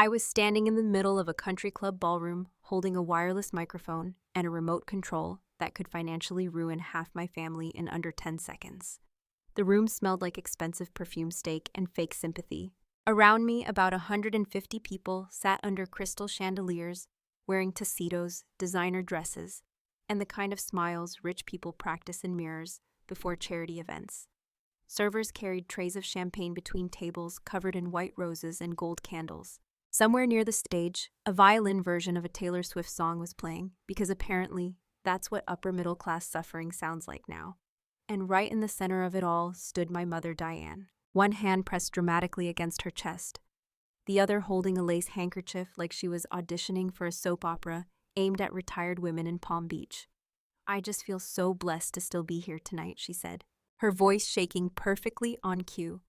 I was standing in the middle of a country club ballroom, holding a wireless microphone and a remote control that could financially ruin half my family in under 10 seconds. The room smelled like expensive perfume steak and fake sympathy. Around me, about 150 people sat under crystal chandeliers, wearing tuxedos, designer dresses, and the kind of smiles rich people practice in mirrors before charity events. Servers carried trays of champagne between tables covered in white roses and gold candles. Somewhere near the stage, a violin version of a Taylor Swift song was playing, because apparently that's what upper-middle-class suffering sounds like now. And right in the center of it all stood my mother, Diane, one hand pressed dramatically against her chest, the other holding a lace handkerchief like she was auditioning for a soap opera aimed at retired women in Palm Beach. "I just feel so blessed to still be here tonight," she said, her voice shaking perfectly on cue.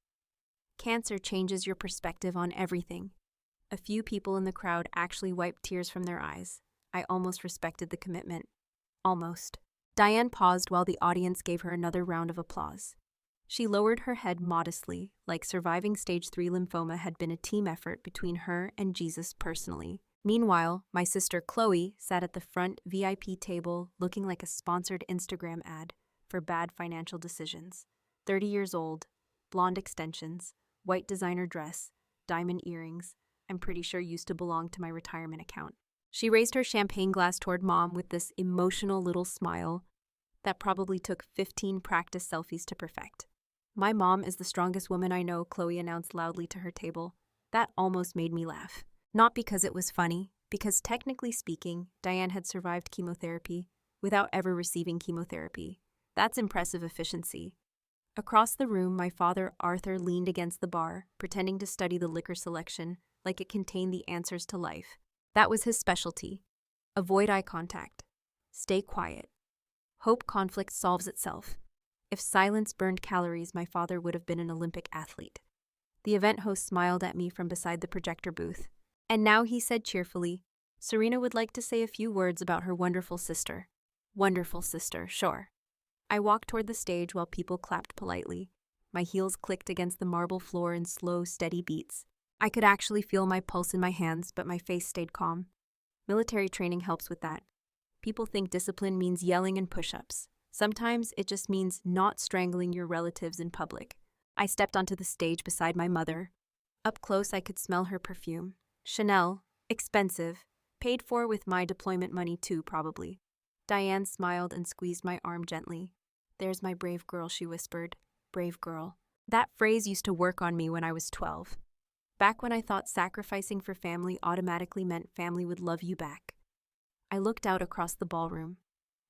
Cancer changes your perspective on everything. A few people in the crowd actually wiped tears from their eyes. I almost respected the commitment. Almost. Diane paused while the audience gave her another round of applause. She lowered her head modestly, like surviving stage 3 lymphoma had been a team effort between her and Jesus personally. Meanwhile, my sister Chloe sat at the front VIP table looking like a sponsored Instagram ad for bad financial decisions. 30 years old, blonde extensions, white designer dress, diamond earrings. I'm pretty sure used to belong to my retirement account. She raised her champagne glass toward Mom with this emotional little smile that probably took 15 practice selfies to perfect. "My mom is the strongest woman I know," Chloe announced loudly to her table. That almost made me laugh. Not because it was funny, because technically speaking, Diane had survived chemotherapy without ever receiving chemotherapy. That's impressive efficiency. Across the room, my father, Arthur, leaned against the bar, pretending to study the liquor selection like it contained the answers to life. That was his specialty. Avoid eye contact. Stay quiet. Hope conflict solves itself. If silence burned calories, my father would have been an Olympic athlete. The event host smiled at me from beside the projector booth. "And now," he said cheerfully, "Serena would like to say a few words about her wonderful sister." Wonderful sister, sure. I walked toward the stage while people clapped politely. My heels clicked against the marble floor in slow, steady beats. I could actually feel my pulse in my hands, but my face stayed calm. Military training helps with that. People think discipline means yelling and push-ups. Sometimes it just means not strangling your relatives in public. I stepped onto the stage beside my mother. Up close, I could smell her perfume. Chanel, expensive, paid for with my deployment money too, probably. Diane smiled and squeezed my arm gently. "There's my brave girl," she whispered. Brave girl. That phrase used to work on me when I was 12. Back when I thought sacrificing for family automatically meant family would love you back. I looked out across the ballroom.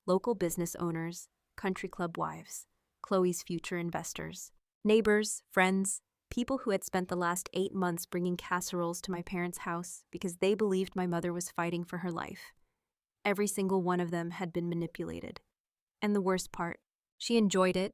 Local business owners, country club wives, Chloe's future investors, neighbors, friends, people who had spent the last 8 months bringing casseroles to my parents' house because they believed my mother was fighting for her life. Every single one of them had been manipulated. And the worst part, she enjoyed it.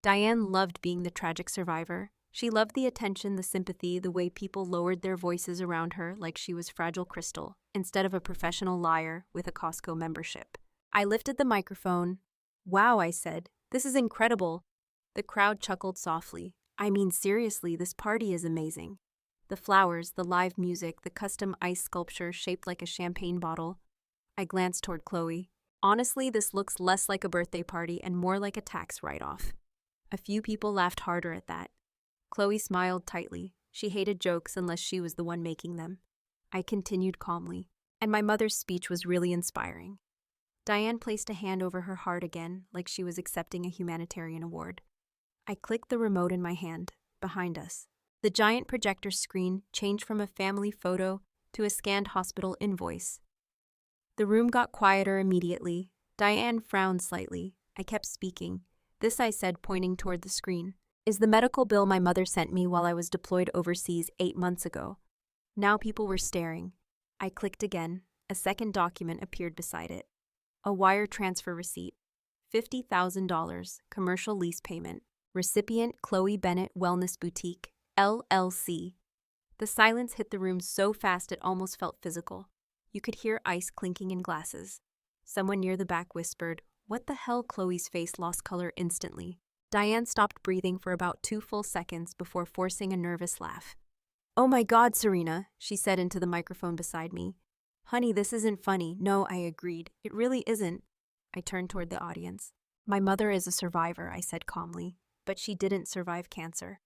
Diane loved being the tragic survivor. She loved the attention, the sympathy, the way people lowered their voices around her like she was fragile crystal, instead of a professional liar with a Costco membership. I lifted the microphone. "Wow," I said, "this is incredible." The crowd chuckled softly. "I mean, seriously, this party is amazing. The flowers, the live music, the custom ice sculpture shaped like a champagne bottle." I glanced toward Chloe. "Honestly, this looks less like a birthday party and more like a tax write-off." A few people laughed harder at that. Chloe smiled tightly. She hated jokes unless she was the one making them. I continued calmly, and my mother's speech was really inspiring. Diane placed a hand over her heart again, like she was accepting a humanitarian award. I clicked the remote in my hand, behind us. The giant projector screen changed from a family photo to a scanned hospital invoice. The room got quieter immediately. Diane frowned slightly. I kept speaking. "This," I said, pointing toward the screen, "is the medical bill my mother sent me while I was deployed overseas 8 months ago." Now people were staring. I clicked again. A second document appeared beside it. A wire transfer receipt. $50,000, commercial lease payment. Recipient Chloe Bennett Wellness Boutique, LLC. The silence hit the room so fast it almost felt physical. You could hear ice clinking in glasses. Someone near the back whispered, "What the hell?" Chloe's face lost color instantly. Diane stopped breathing for about 2 full seconds before forcing a nervous laugh. "Oh my God, Serena," she said into the microphone beside me. "Honey, this isn't funny." "No," I agreed. "It really isn't." I turned toward the audience. "My mother is a survivor," I said calmly, "but she didn't survive cancer."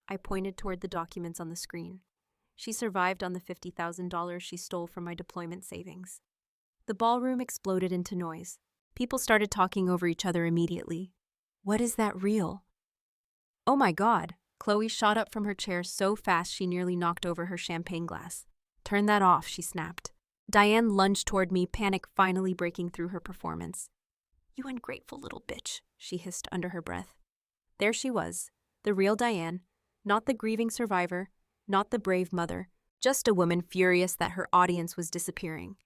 I pointed toward the documents on the screen. "She survived on the $50,000 she stole from my deployment savings." The ballroom exploded into noise. People started talking over each other immediately. "What is that real?" "Oh my God." Chloe shot up from her chair so fast she nearly knocked over her champagne glass. "Turn that off," she snapped. Diane lunged toward me, panic finally breaking through her performance. "You ungrateful little bitch," she hissed under her breath. There she was, the real Diane, not the grieving survivor, not the brave mother, just a woman furious that her audience was disappearing.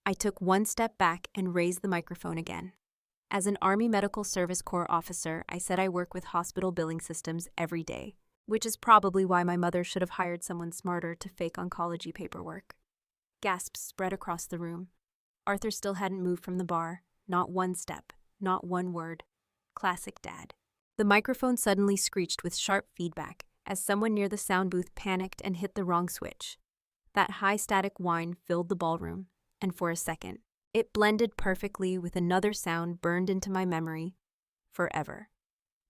I took one step back and raised the microphone again. As an Army Medical Service Corps officer, I said I work with hospital billing systems every day, which is probably why my mother should have hired someone smarter to fake oncology paperwork. Gasps spread across the room. Arthur still hadn't moved from the bar, not one step, not one word. Classic Dad. The microphone suddenly screeched with sharp feedback as someone near the sound booth panicked and hit the wrong switch. That high static whine filled the ballroom, and for a second, it blended perfectly with another sound burned into my memory forever.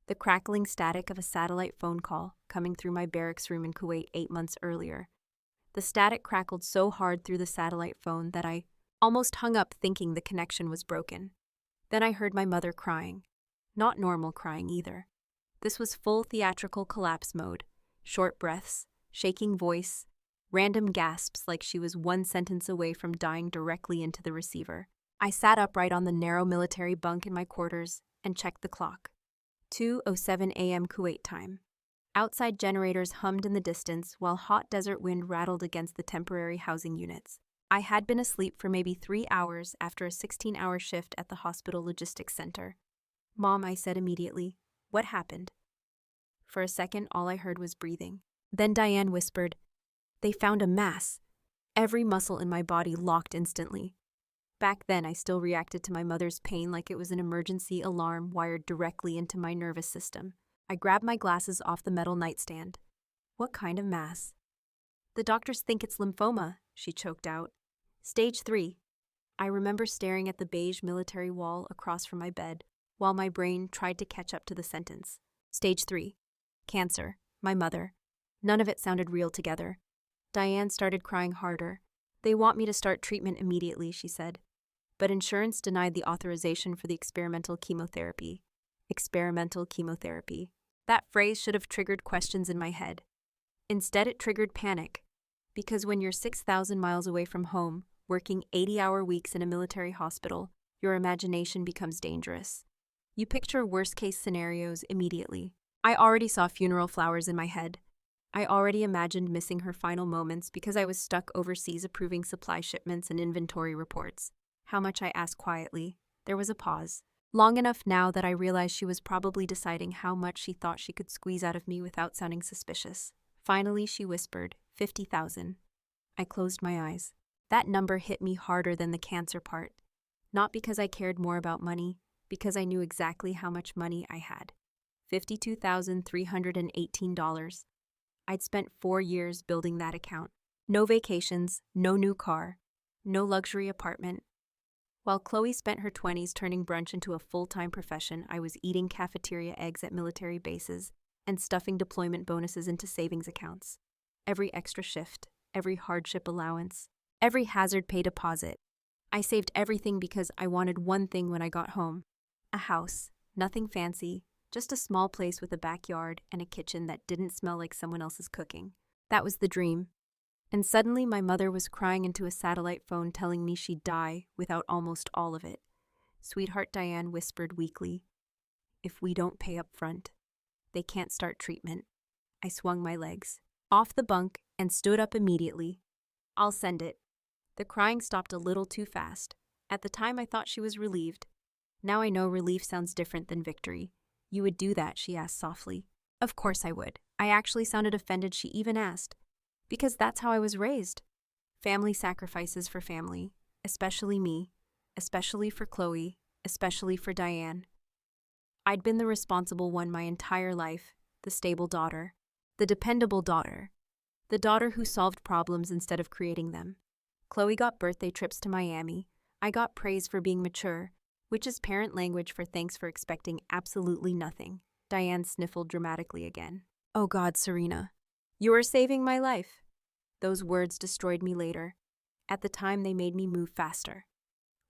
The crackling static of a satellite phone call coming through my barracks room in Kuwait 8 months earlier. The static crackled so hard through the satellite phone that I almost hung up thinking the connection was broken. Then I heard my mother crying. Not normal crying either. This was full theatrical collapse mode. Short breaths, shaking voice, random gasps like she was one sentence away from dying directly into the receiver. I sat upright on the narrow military bunk in my quarters and checked the clock. 2:07 a.m. Kuwait time. Outside generators hummed in the distance while hot desert wind rattled against the temporary housing units. I had been asleep for maybe 3 hours after a 16-hour shift at the hospital logistics center. "Mom," I said immediately, "what happened?" For a second, all I heard was breathing. Then Diane whispered, "They found a mass." Every muscle in my body locked instantly. Back then, I still reacted to my mother's pain like it was an emergency alarm wired directly into my nervous system. I grabbed my glasses off the metal nightstand. "What kind of mass?" "The doctors think it's lymphoma," she choked out. "Stage 3. I remember staring at the beige military wall across from my bed, while my brain tried to catch up to the sentence. Stage 3. Cancer. My mother. None of it sounded real together. Diane started crying harder. "They want me to start treatment immediately," she said. But insurance denied the authorization for the experimental chemotherapy. Experimental chemotherapy. That phrase should have triggered questions in my head. Instead, it triggered panic. Because when you're 6,000 miles away from home, working 80-hour weeks in a military hospital, your imagination becomes dangerous. You picture worst-case scenarios immediately. I already saw funeral flowers in my head. I already imagined missing her final moments because I was stuck overseas approving supply shipments and inventory reports. "How much?" I asked quietly. There was a pause. Long enough now that I realized she was probably deciding how much she thought she could squeeze out of me without sounding suspicious. Finally, she whispered, 50,000. I closed my eyes. That number hit me harder than the cancer part. Not because I cared more about money, because I knew exactly how much money I had. $52,318. I'd spent 4 years building that account. No vacations, no new car, no luxury apartment. While Chloe spent her 20s turning brunch into a full-time profession, I was eating cafeteria eggs at military bases and stuffing deployment bonuses into savings accounts. Every extra shift, every hardship allowance, every hazard pay deposit. I saved everything because I wanted one thing when I got home. A house, nothing fancy, just a small place with a backyard and a kitchen that didn't smell like someone else's cooking. That was the dream. And suddenly my mother was crying into a satellite phone telling me she'd die without almost all of it. Sweetheart, Diane whispered weakly, "If we don't pay up front, they can't start treatment." I swung my legs off the bunk and stood up immediately. "I'll send it." The crying stopped a little too fast. At the time I thought she was relieved. Now I know relief sounds different than victory. "You would do that?" she asked softly. Of course I would. I actually sounded offended she even asked. Because that's how I was raised. Family sacrifices for family, especially me, especially for Chloe, especially for Diane. I'd been the responsible one my entire life, the stable daughter, the dependable daughter. The daughter who solved problems instead of creating them. Chloe got birthday trips to Miami. I got praise for being mature, which is parent language for thanks for expecting absolutely nothing. Diane sniffled dramatically again. Oh God, Serena. You are saving my life. Those words destroyed me later. At the time, they made me move faster.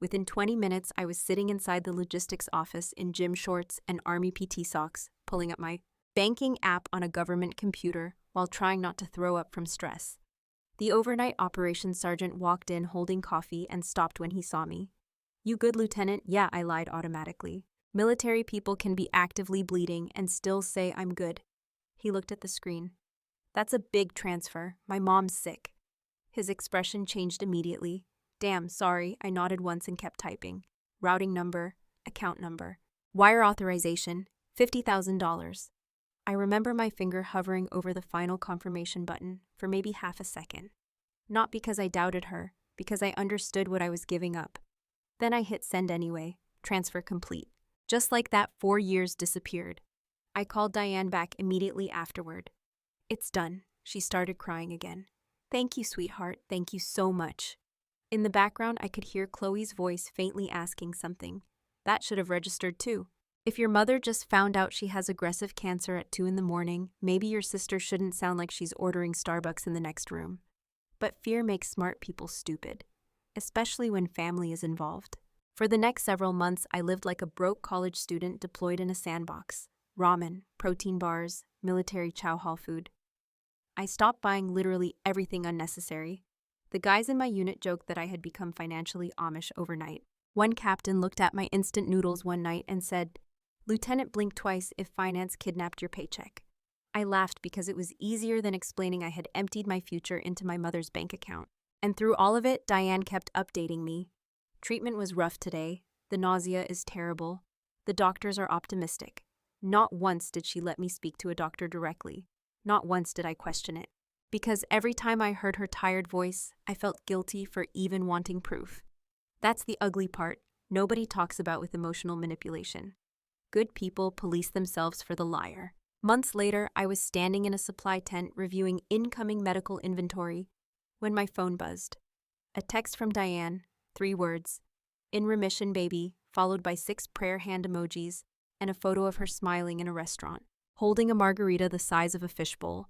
Within 20 minutes, I was sitting inside the logistics office in gym shorts and Army PT socks, pulling up my banking app on a government computer while trying not to throw up from stress. The overnight operations sergeant walked in holding coffee and stopped when he saw me. You good, Lieutenant? Yeah, I lied automatically. Military people can be actively bleeding and still say I'm good. He looked at the screen. That's a big transfer. My mom's sick. His expression changed immediately. Damn, sorry, I nodded once and kept typing. Routing number, account number. Wire authorization, $50,000. I remember my finger hovering over the final confirmation button for maybe half a second. Not because I doubted her, because I understood what I was giving up. Then I hit send anyway, transfer complete. Just like that, 4 years disappeared. I called Diane back immediately afterward. It's done. She started crying again. Thank you, sweetheart. Thank you so much. In the background, I could hear Chloe's voice faintly asking something. That should have registered too. If your mother just found out she has aggressive cancer at 2 a.m, maybe your sister shouldn't sound like she's ordering Starbucks in the next room. But fear makes smart people stupid, especially when family is involved. For the next several months, I lived like a broke college student deployed in a sandbox. Ramen, protein bars, military chow hall food. I stopped buying literally everything unnecessary. The guys in my unit joked that I had become financially Amish overnight. One captain looked at my instant noodles one night and said, "Lieutenant, blink twice if finance kidnapped your paycheck." I laughed because it was easier than explaining I had emptied my future into my mother's bank account. And through all of it, Diane kept updating me. Treatment was rough today. The nausea is terrible. The doctors are optimistic. Not once did she let me speak to a doctor directly. Not once did I question it. Because every time I heard her tired voice, I felt guilty for even wanting proof. That's the ugly part nobody talks about with emotional manipulation. Good people police themselves for the liar. Months later, I was standing in a supply tent reviewing incoming medical inventory when my phone buzzed. A text from Diane, 3 words, "In remission, baby," followed by 6 prayer hand emojis and a photo of her smiling in a restaurant, holding a margarita the size of a fishbowl.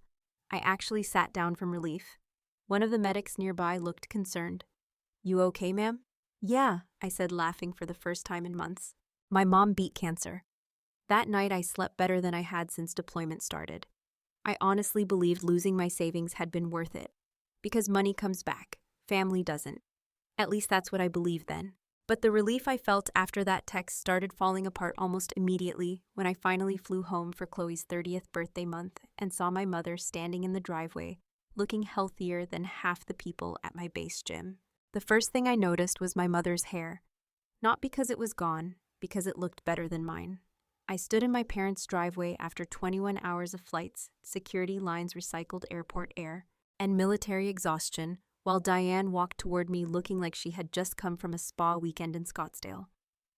I actually sat down from relief. One of the medics nearby looked concerned. "You okay, ma'am?" "Yeah," I said, laughing for the first time in months. My mom beat cancer. That night I slept better than I had since deployment started. I honestly believed losing my savings had been worth it. Because money comes back, family doesn't. At least that's what I believed then. But the relief I felt after that text started falling apart almost immediately when I finally flew home for Chloe's 30th birthday month and saw my mother standing in the driveway, looking healthier than half the people at my base gym. The first thing I noticed was my mother's hair. Not because it was gone, because it looked better than mine. I stood in my parents' driveway after 21 hours of flights, security lines, recycled airport air, and military exhaustion, while Diane walked toward me looking like she had just come from a spa weekend in Scottsdale.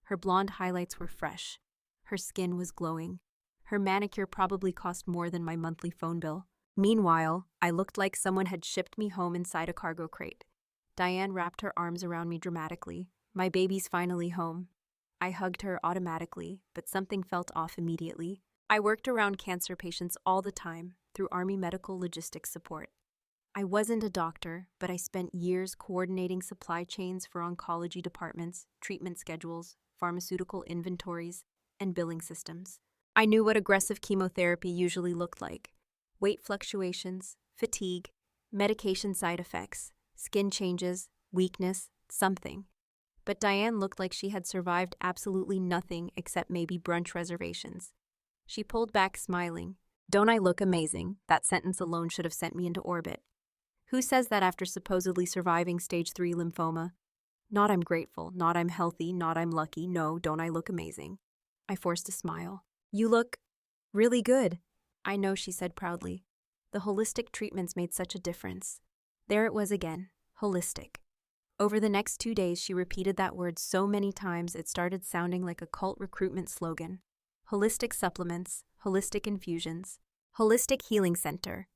Her blonde highlights were fresh. Her skin was glowing. Her manicure probably cost more than my monthly phone bill. Meanwhile, I looked like someone had shipped me home inside a cargo crate. Diane wrapped her arms around me dramatically. "My baby's finally home." I hugged her automatically, but something felt off immediately. I worked around cancer patients all the time through Army medical logistics support. I wasn't a doctor, but I spent years coordinating supply chains for oncology departments, treatment schedules, pharmaceutical inventories, and billing systems. I knew what aggressive chemotherapy usually looked like: weight fluctuations, fatigue, medication side effects, skin changes, weakness, something. But Diane looked like she had survived absolutely nothing except maybe brunch reservations. She pulled back, smiling. "Don't I look amazing?" That sentence alone should have sent me into orbit. Who says that after supposedly surviving stage 3 lymphoma? Not I'm grateful, not I'm healthy, not I'm lucky. No, don't I look amazing? I forced a smile. "You look really good." "I know," she said proudly. The holistic treatments made such a difference. There it was again, holistic. Over the next 2 days, she repeated that word so many times it started sounding like a cult recruitment slogan. Holistic supplements, holistic infusions, holistic healing center.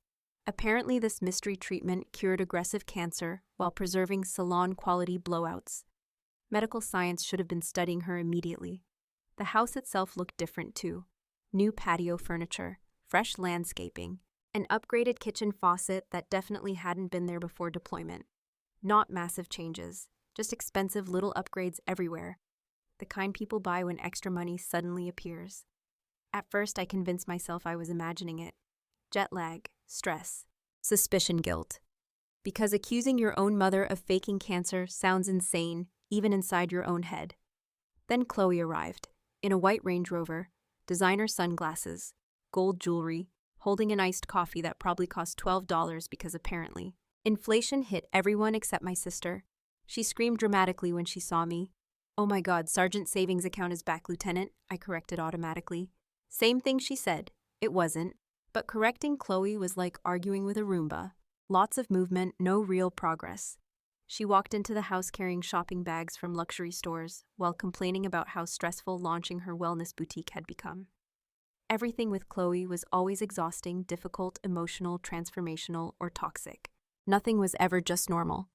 Apparently, this mystery treatment cured aggressive cancer while preserving salon-quality blowouts. Medical science should have been studying her immediately. The house itself looked different too. New patio furniture, fresh landscaping, an upgraded kitchen faucet that definitely hadn't been there before deployment. Not massive changes, just expensive little upgrades everywhere. The kind people buy when extra money suddenly appears. At first, I convinced myself I was imagining it. Jet lag, stress, suspicion guilt. Because accusing your own mother of faking cancer sounds insane, even inside your own head. Then Chloe arrived, in a white Range Rover, designer sunglasses, gold jewelry, holding an iced coffee that probably cost $12 because apparently inflation hit everyone except my sister. She screamed dramatically when she saw me. "Oh my God, Sergeant Savings Account is back, Lieutenant," I corrected automatically. Same thing she said. It wasn't. But correcting Chloe was like arguing with a Roomba. Lots of movement, no real progress. She walked into the house carrying shopping bags from luxury stores while complaining about how stressful launching her wellness boutique had become. Everything with Chloe was always exhausting, difficult, emotional, transformational, or toxic. Nothing was ever just normal.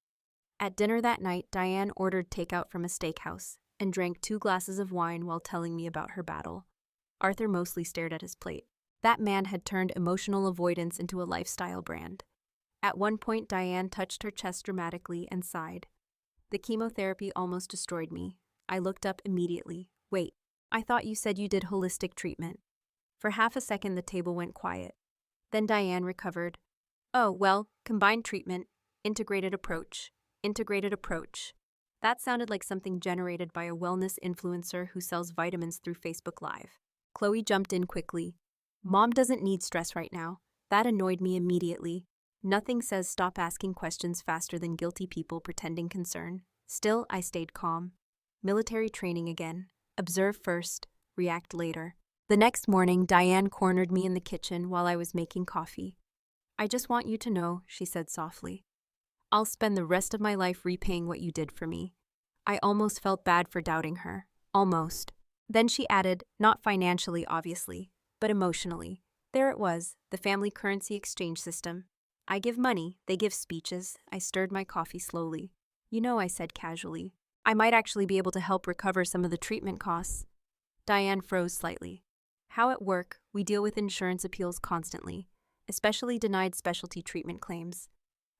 At dinner that night, Diane ordered takeout from a steakhouse and drank 2 glasses of wine while telling me about her battle. Arthur mostly stared at his plate. That man had turned emotional avoidance into a lifestyle brand. At one point, Diane touched her chest dramatically and sighed. The chemotherapy almost destroyed me. I looked up immediately. Wait, I thought you said you did holistic treatment. For half a second, the table went quiet. Then Diane recovered. Oh, well, combined treatment, integrated approach. Integrated approach. That sounded like something generated by a wellness influencer who sells vitamins through Facebook Live. Chloe jumped in quickly. Mom doesn't need stress right now. That annoyed me immediately. Nothing says stop asking questions faster than guilty people pretending concern. Still, I stayed calm. Military training again. Observe first, react later. The next morning, Diane cornered me in the kitchen while I was making coffee. I just want you to know, she said softly. I'll spend the rest of my life repaying what you did for me. I almost felt bad for doubting her. Almost. Then she added, not financially, obviously, but emotionally. There it was, the family currency exchange system. I give money, they give speeches. I stirred my coffee slowly. You know, I said casually, I might actually be able to help recover some of the treatment costs. Diane froze slightly. How at work, we deal with insurance appeals constantly, especially denied specialty treatment claims.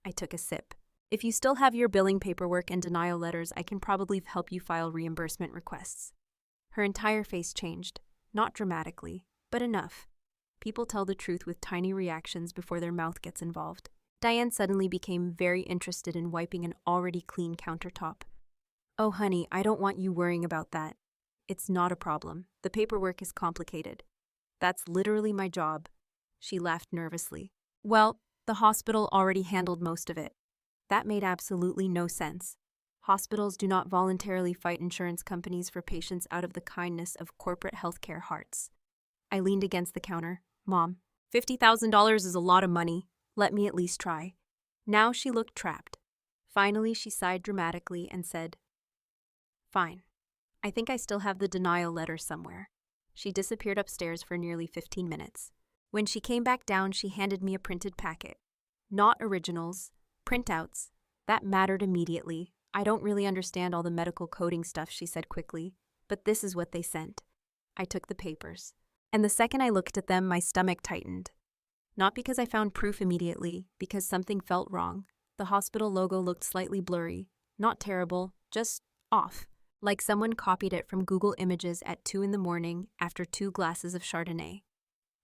I took a sip. If you still have your billing paperwork and denial letters, I can probably help you file reimbursement requests. Her entire face changed. Not dramatically, but enough. People tell the truth with tiny reactions before their mouth gets involved. Diane suddenly became very interested in wiping an already clean countertop. Oh, honey, I don't want you worrying about that. It's not a problem. The paperwork is complicated. That's literally my job. She laughed nervously. Well, the hospital already handled most of it. That made absolutely no sense. Hospitals do not voluntarily fight insurance companies for patients out of the kindness of corporate healthcare hearts. I leaned against the counter. Mom, $50,000 is a lot of money. Let me at least try. Now she looked trapped. Finally, she sighed dramatically and said, Fine. I think I still have the denial letter somewhere. She disappeared upstairs for nearly 15 minutes. When she came back down, she handed me a printed packet. Not originals, printouts. That mattered immediately. I don't really understand all the medical coding stuff, she said quickly, but this is what they sent. I took the papers. And the second I looked at them, my stomach tightened. Not because I found proof immediately, because something felt wrong. The hospital logo looked slightly blurry. Not terrible, just off. Like someone copied it from Google Images at 2 in the morning after 2 glasses of Chardonnay.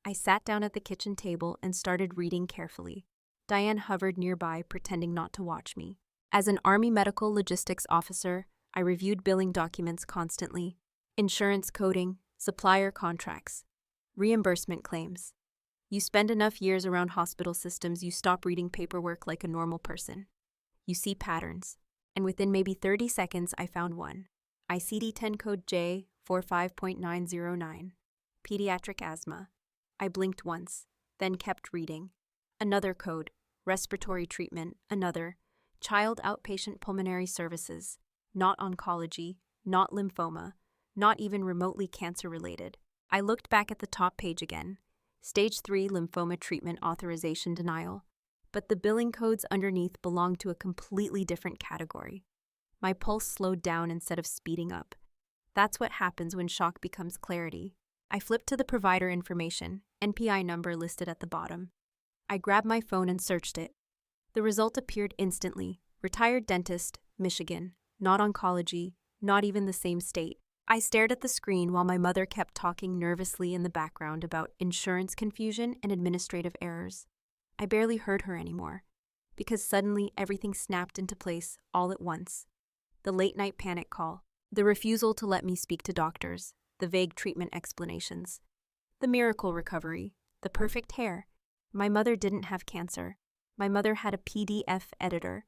I sat down at the kitchen table and started reading carefully. Diane hovered nearby, pretending not to watch me. As an Army medical logistics officer, I reviewed billing documents constantly. Insurance coding, supplier contracts, reimbursement claims. You spend enough years around hospital systems, you stop reading paperwork like a normal person. You see patterns. And within maybe 30 seconds, I found one. ICD-10 code J45.909. Pediatric asthma. I blinked once, then kept reading. Another code. Respiratory treatment. Another. Child outpatient pulmonary services. Not oncology. Not lymphoma. Not even remotely cancer-related. I looked back at the top page again. Stage 3 lymphoma treatment authorization denial. but the billing codes underneath belonged to a completely different category. My pulse slowed down instead of speeding up. That's what happens when shock becomes clarity. I flipped to the provider information, NPI number listed at the bottom. I grabbed my phone and searched it. The result appeared instantly. Retired dentist, Michigan. Not oncology, not even the same state. I stared at the screen while my mother kept talking nervously in the background about insurance confusion and administrative errors. I barely heard her anymore, because suddenly everything snapped into place all at once. The late-night panic call, the refusal to let me speak to doctors, the vague treatment explanations, the miracle recovery, the perfect hair. My mother didn't have cancer. My mother had a PDF editor.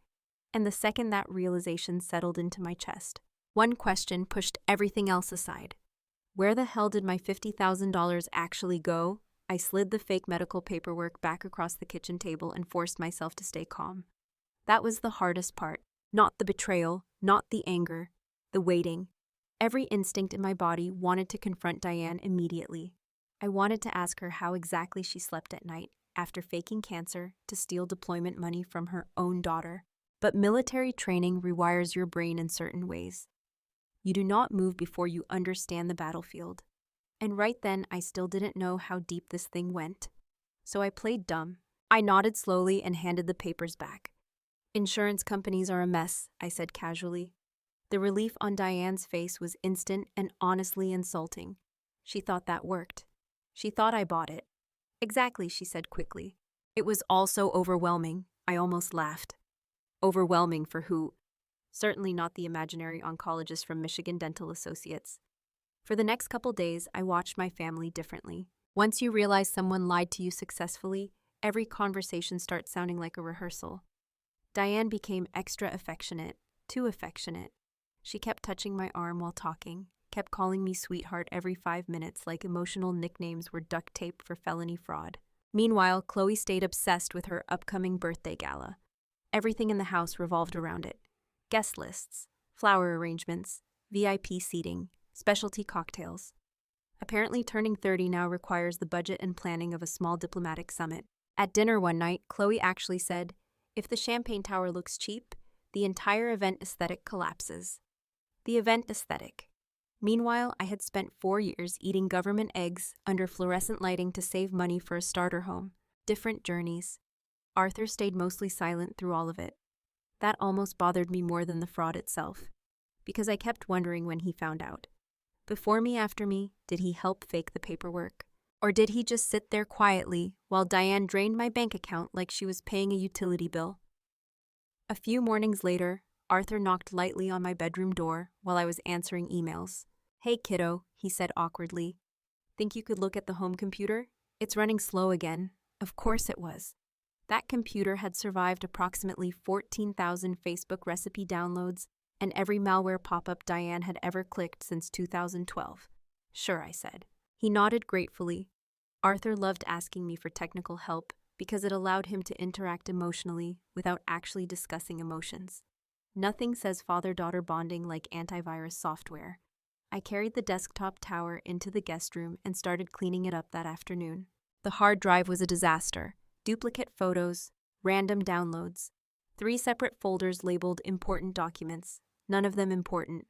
And the second that realization settled into my chest, one question pushed everything else aside. Where the hell did my $50,000 actually go? I slid the fake medical paperwork back across the kitchen table and forced myself to stay calm. That was the hardest part. Not the betrayal, not the anger, the waiting. Every instinct in my body wanted to confront Diane immediately. I wanted to ask her how exactly she slept at night after faking cancer to steal deployment money from her own daughter. But military training rewires your brain in certain ways. You do not move before you understand the battlefield. And right then, I still didn't know how deep this thing went. So I played dumb. I nodded slowly and handed the papers back. Insurance companies are a mess, I said casually. The relief on Diane's face was instant and honestly insulting. She thought that worked. She thought I bought it. Exactly, she said quickly. It was all so overwhelming. I almost laughed. Overwhelming for who? Certainly not the imaginary oncologist from Michigan Dental Associates. For the next couple days, I watched my family differently. Once you realize someone lied to you successfully, every conversation starts sounding like a rehearsal. Diane became extra affectionate, too affectionate. She kept touching my arm while talking, kept calling me sweetheart every 5 minutes like emotional nicknames were duct tape for felony fraud. Meanwhile, Chloe stayed obsessed with her upcoming birthday gala. Everything in the house revolved around it. Guest lists, flower arrangements, VIP seating, specialty cocktails. Apparently turning 30 now requires the budget and planning of a small diplomatic summit. At dinner one night, Chloe actually said, "If the champagne tower looks cheap, the entire event aesthetic collapses." The event aesthetic. Meanwhile, I had spent 4 years eating government eggs under fluorescent lighting to save money for a starter home. Different journeys. Arthur stayed mostly silent through all of it. That almost bothered me more than the fraud itself, because I kept wondering when he found out. Before me, after me, did he help fake the paperwork? Or did he just sit there quietly while Diane drained my bank account like she was paying a utility bill? A few mornings later, Arthur knocked lightly on my bedroom door while I was answering emails. "Hey kiddo," he said awkwardly. "Think you could look at the home computer? It's running slow again." Of course it was. That computer had survived approximately 14,000 Facebook recipe downloads and every malware pop-up Diane had ever clicked since 2012. "Sure," I said. He nodded gratefully. Arthur loved asking me for technical help because it allowed him to interact emotionally without actually discussing emotions. Nothing says father-daughter bonding like antivirus software. I carried the desktop tower into the guest room and started cleaning it up that afternoon. The hard drive was a disaster. Duplicate photos, random downloads, 3 separate folders labeled important documents, none of them important.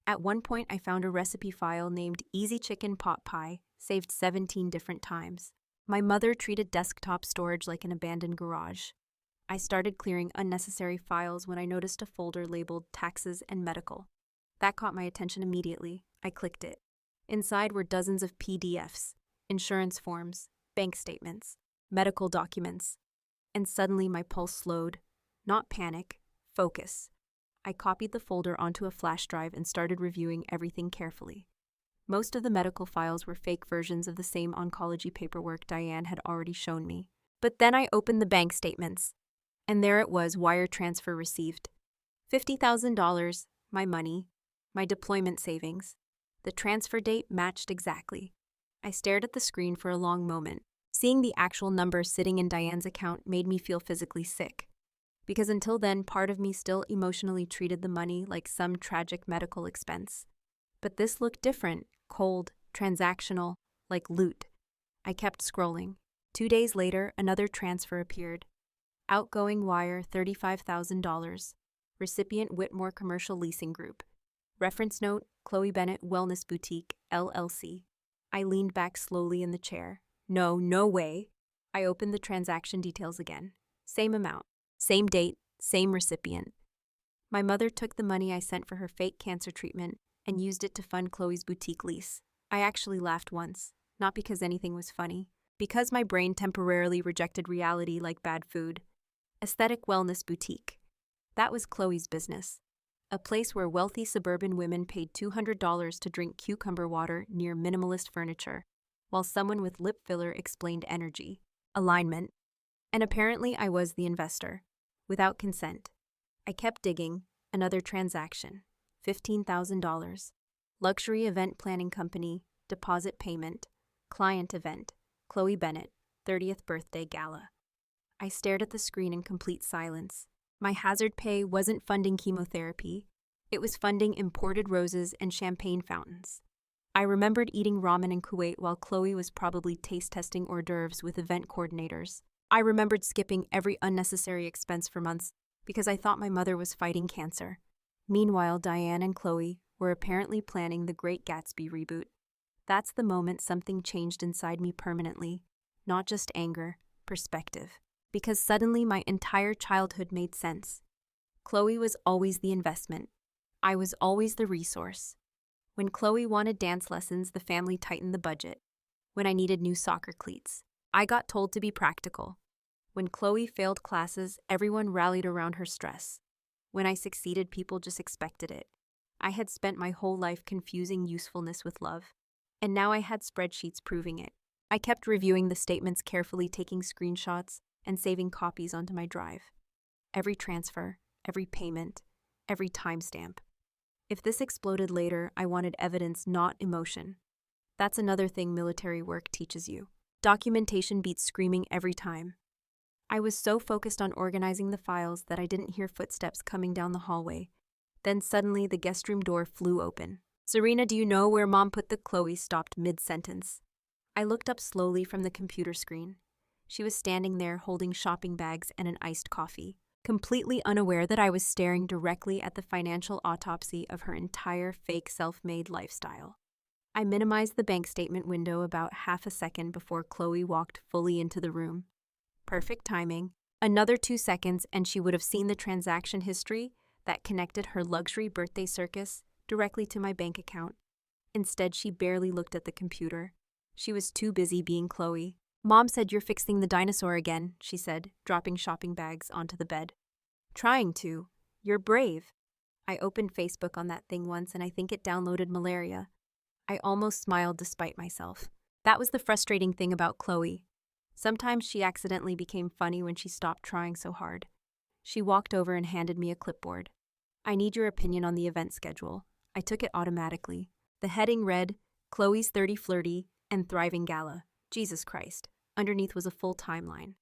At one point, I found a recipe file named Easy Chicken Pot Pie, saved 17 different times. My mother treated desktop storage like an abandoned garage. I started clearing unnecessary files when I noticed a folder labeled Taxes and Medical. That caught my attention immediately. I clicked it. Inside were dozens of PDFs, insurance forms, bank statements, medical documents. And suddenly my pulse slowed. Not panic, focus. I copied the folder onto a flash drive and started reviewing everything carefully. Most of the medical files were fake versions of the same oncology paperwork Diane had already shown me. But then I opened the bank statements. And there it was, wire transfer received. $50,000, my money, my deployment savings. The transfer date matched exactly. I stared at the screen for a long moment. Seeing the actual number sitting in Diane's account made me feel physically sick. Because until then, part of me still emotionally treated the money like some tragic medical expense. But this looked different, cold, transactional, like loot. I kept scrolling. 2 days later, another transfer appeared. Outgoing wire $35,000. Recipient Whitmore Commercial Leasing Group. Reference note, Chloe Bennett Wellness Boutique, LLC. I leaned back slowly in the chair. No way. I opened the transaction details again. Same amount, same date, same recipient. My mother took the money I sent for her fake cancer treatment and used it to fund Chloe's boutique lease. I actually laughed once, not because anything was funny, because my brain temporarily rejected reality like bad food. Aesthetic Wellness Boutique. That was Chloe's business. A place where wealthy suburban women paid $200 to drink cucumber water near minimalist furniture, while someone with lip filler explained energy, alignment, and apparently I was the investor. Without consent. I kept digging. Another transaction. $15,000. Luxury event planning company, deposit payment, client event, Chloe Bennett, 30th birthday gala. I stared at the screen in complete silence. My hazard pay wasn't funding chemotherapy. It was funding imported roses and champagne fountains. I remembered eating ramen in Kuwait while Chloe was probably taste testing hors d'oeuvres with event coordinators. I remembered skipping every unnecessary expense for months because I thought my mother was fighting cancer. Meanwhile, Diane and Chloe were apparently planning the Great Gatsby reboot. That's the moment something changed inside me permanently. Not just anger, perspective. Because suddenly my entire childhood made sense. Chloe was always the investment. I was always the resource. When Chloe wanted dance lessons, the family tightened the budget. When I needed new soccer cleats, I got told to be practical. When Chloe failed classes, everyone rallied around her stress. When I succeeded, people just expected it. I had spent my whole life confusing usefulness with love. And now I had spreadsheets proving it. I kept reviewing the statements carefully, taking screenshots, and saving copies onto my drive. Every transfer, every payment, every timestamp. If this exploded later, I wanted evidence, not emotion. That's another thing military work teaches you. Documentation beats screaming every time. I was so focused on organizing the files that I didn't hear footsteps coming down the hallway. Then suddenly the guest room door flew open. "Serena, do you know where Mom put the—" Chloe stopped mid-sentence. I looked up slowly from the computer screen. She was standing there holding shopping bags and an iced coffee, completely unaware that I was staring directly at the financial autopsy of her entire fake self-made lifestyle. I minimized the bank statement window about half a second before Chloe walked fully into the room. Perfect timing. Another 2 seconds and she would have seen the transaction history that connected her luxury birthday circus directly to my bank account. Instead, she barely looked at the computer. She was too busy being Chloe. "Mom said you're fixing the dinosaur again," she said, dropping shopping bags onto the bed. "Trying to. You're brave." I opened Facebook on that thing once and I think it downloaded malaria. I almost smiled despite myself. That was the frustrating thing about Chloe. Sometimes she accidentally became funny when she stopped trying so hard. She walked over and handed me a clipboard. "I need your opinion on the event schedule." I took it automatically. The heading read, "Chloe's 30 Flirty and Thriving Gala." Jesus Christ. Underneath was a full timeline.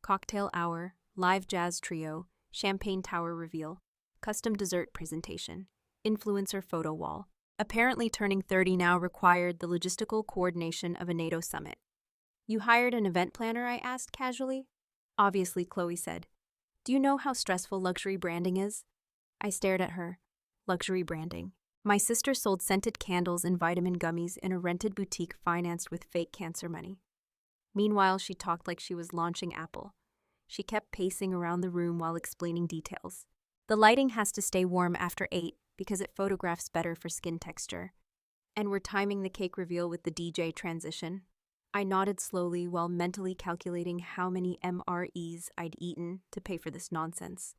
Cocktail hour, live jazz trio, champagne tower reveal, custom dessert presentation, influencer photo wall. Apparently turning 30 now required the logistical coordination of a NATO summit. "You hired an event planner?" I asked casually. "Obviously," Chloe said. "Do you know how stressful luxury branding is?" I stared at her. Luxury branding. My sister sold scented candles and vitamin gummies in a rented boutique financed with fake cancer money. Meanwhile, she talked like she was launching Apple. She kept pacing around the room while explaining details. "The lighting has to stay warm after 8 because it photographs better for skin texture. And we're timing the cake reveal with the DJ transition." I nodded slowly while mentally calculating how many MREs I'd eaten to pay for this nonsense.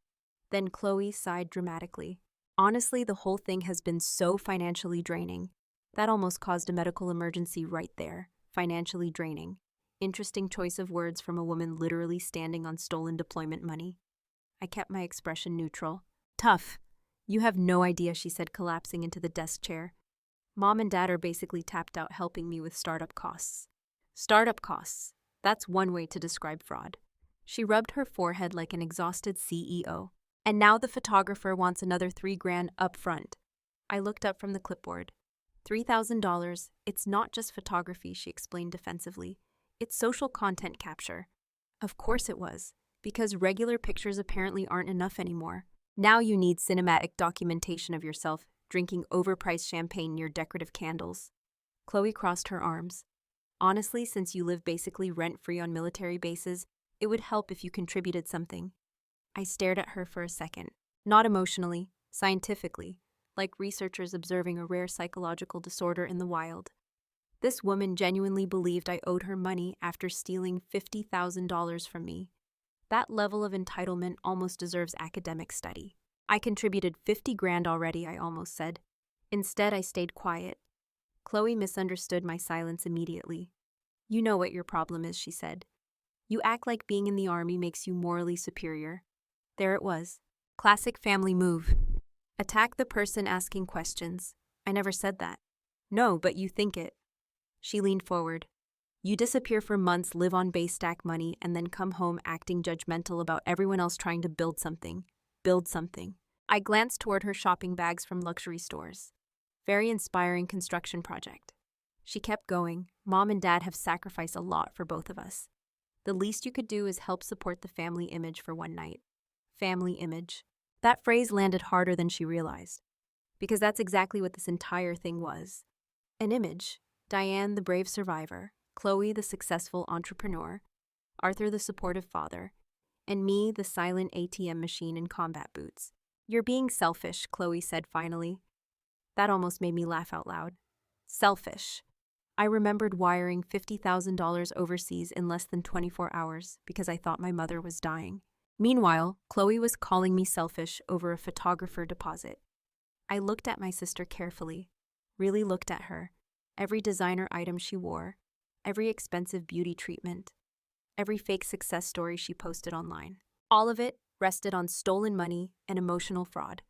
Then Chloe sighed dramatically. "Honestly, the whole thing has been so financially draining. That almost caused a medical emergency right there. Financially draining. Interesting choice of words from a woman literally standing on stolen deployment money." I kept my expression neutral. "Tough. You have no idea," she said, collapsing into the desk chair. "Mom and Dad are basically tapped out helping me with startup costs." Startup costs. That's one way to describe fraud. She rubbed her forehead like an exhausted CEO. "And now the photographer wants another $3,000 up front." I looked up from the clipboard. $3,000. It's not just photography, she explained defensively. It's social content capture. Of course it was. Because regular pictures apparently aren't enough anymore. Now you need cinematic documentation of yourself drinking overpriced champagne near decorative candles. Chloe crossed her arms. Honestly, since you live basically rent-free on military bases, it would help if you contributed something. I stared at her for a second. Not emotionally, scientifically, like researchers observing a rare psychological disorder in the wild. This woman genuinely believed I owed her money after stealing $50,000 from me. That level of entitlement almost deserves academic study. I contributed 50 grand already, I almost said. Instead, I stayed quiet. Chloe misunderstood my silence immediately. You know what your problem is, she said. You act like being in the army makes you morally superior. There it was. Classic family move. Attack the person asking questions. I never said that. No, but you think it. She leaned forward. You disappear for months, live on base stack money, and then come home acting judgmental about everyone else trying to build something. Build something. I glanced toward her shopping bags from luxury stores. Very inspiring construction project. She kept going. Mom and Dad have sacrificed a lot for both of us. The least you could do is help support the family image for one night. Family image. That phrase landed harder than she realized. Because that's exactly what this entire thing was. An image. Diane, the brave survivor. Chloe, the successful entrepreneur. Arthur, the supportive father. And me, the silent ATM machine in combat boots. You're being selfish, Chloe said finally. That almost made me laugh out loud. Selfish. I remembered wiring $50,000 overseas in less than 24 hours because I thought my mother was dying. Meanwhile, Chloe was calling me selfish over a photographer deposit. I looked at my sister carefully, really looked at her, every designer item she wore, every expensive beauty treatment, every fake success story she posted online. All of it rested on stolen money and emotional fraud.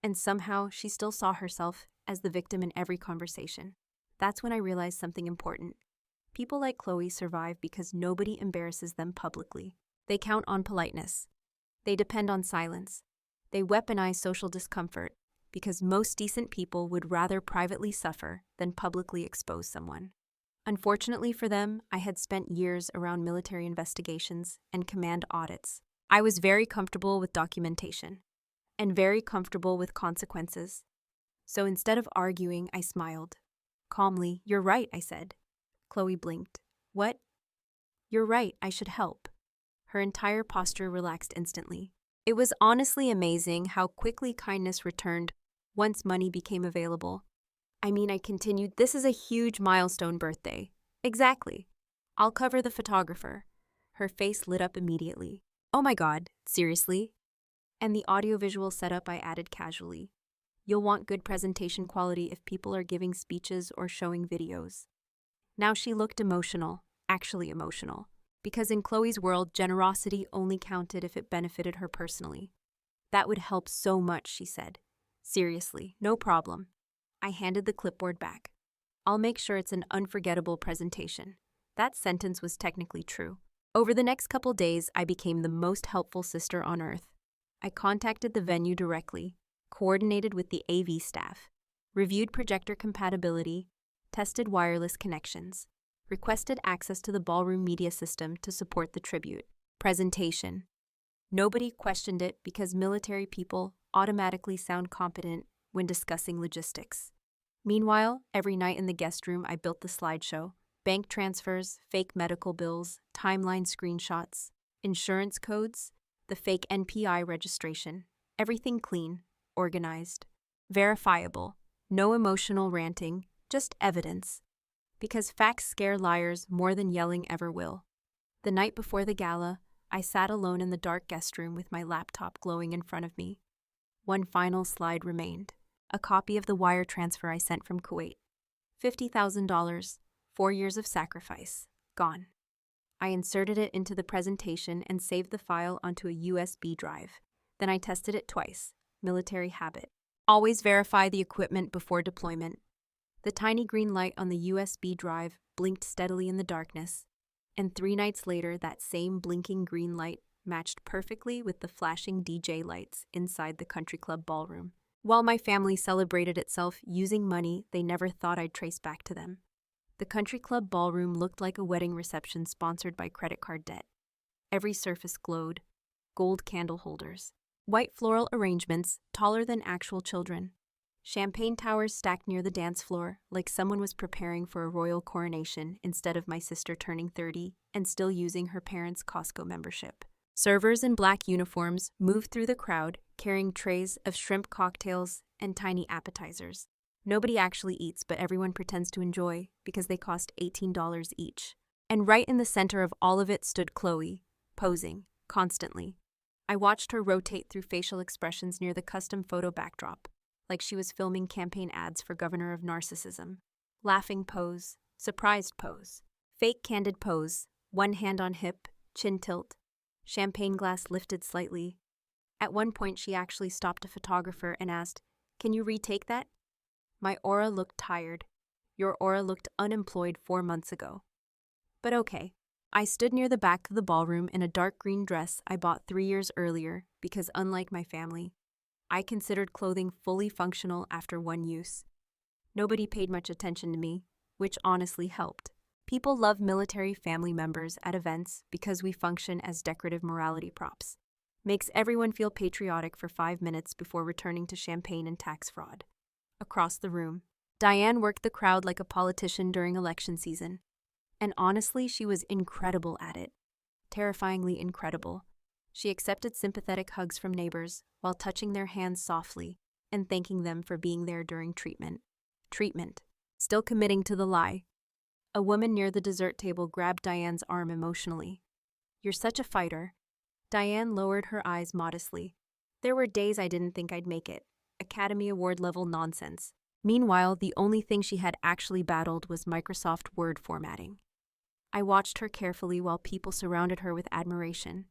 And somehow she still saw herself as the victim in every conversation. That's when I realized something important. People like Chloe survive because nobody embarrasses them publicly. They count on politeness. They depend on silence. They weaponize social discomfort because most decent people would rather privately suffer than publicly expose someone. Unfortunately for them, I had spent years around military investigations and command audits. I was very comfortable with documentation and very comfortable with consequences. So instead of arguing, I smiled. Calmly, "You're right," I said. Chloe blinked. "What?" "You're right, I should help." Her entire posture relaxed instantly. It was honestly amazing how quickly kindness returned once money became available. I continued, "This is a huge milestone birthday." "Exactly. I'll cover the photographer." Her face lit up immediately. "Oh my God, seriously?" And the audiovisual setup I added casually. "You'll want good presentation quality if people are giving speeches or showing videos." Now she looked emotional, actually emotional. Because in Chloe's world, generosity only counted if it benefited her personally. "That would help so much," she said. "Seriously, no problem." I handed the clipboard back. "I'll make sure it's an unforgettable presentation." That sentence was technically true. Over the next couple days, I became the most helpful sister on earth. I contacted the venue directly, coordinated with the AV staff, reviewed projector compatibility, tested wireless connections, requested access to the ballroom media system to support the tribute. Presentation. Nobody questioned it because military people automatically sound competent when discussing logistics. Meanwhile, every night in the guest room, I built the slideshow. Bank transfers, fake medical bills, timeline screenshots, insurance codes, the fake NPI registration. Everything clean, organized, verifiable, no emotional ranting, just evidence. Because facts scare liars more than yelling ever will. The night before the gala, I sat alone in the dark guest room with my laptop glowing in front of me. One final slide remained. A copy of the wire transfer I sent from Kuwait. $50,000, 4 years of sacrifice, gone. I inserted it into the presentation and saved the file onto a USB drive. Then I tested it twice. Military habit. Always verify the equipment before deployment. The tiny green light on the USB drive blinked steadily in the darkness, and 3 nights later that same blinking green light matched perfectly with the flashing DJ lights inside the country club ballroom. While my family celebrated itself using money they never thought I'd trace back to them. The country club ballroom looked like a wedding reception sponsored by credit card debt. Every surface glowed, gold candle holders, white floral arrangements taller than actual children, champagne towers stacked near the dance floor like someone was preparing for a royal coronation instead of my sister turning 30 and still using her parents' Costco membership. Servers in black uniforms moved through the crowd carrying trays of shrimp cocktails and tiny appetizers. Nobody actually eats, but everyone pretends to enjoy because they cost $18 each. And right in the center of all of it stood Chloe, posing, constantly. I watched her rotate through facial expressions near the custom photo backdrop, like she was filming campaign ads for Governor of Narcissism. Laughing pose, surprised pose, fake candid pose, one hand on hip, chin tilt, champagne glass lifted slightly. At one point, she actually stopped a photographer and asked, "Can you retake that?" My aura looked tired. Your aura looked unemployed 4 months ago. But okay. I stood near the back of the ballroom in a dark green dress I bought 3 years earlier because, unlike my family, I considered clothing fully functional after one use. Nobody paid much attention to me, which honestly helped. People love military family members at events because we function as decorative morality props. Makes everyone feel patriotic for 5 minutes before returning to champagne and tax fraud. Across the room, Diane worked the crowd like a politician during election season. And honestly, she was incredible at it. Terrifyingly incredible. She accepted sympathetic hugs from neighbors while touching their hands softly and thanking them for being there during treatment. Still committing to the lie. A woman near the dessert table grabbed Diane's arm emotionally. "You're such a fighter." Diane lowered her eyes modestly. There were days I didn't think I'd make it. Academy Award level nonsense. Meanwhile, the only thing she had actually battled was Microsoft Word formatting. I watched her carefully while people surrounded her with admiration.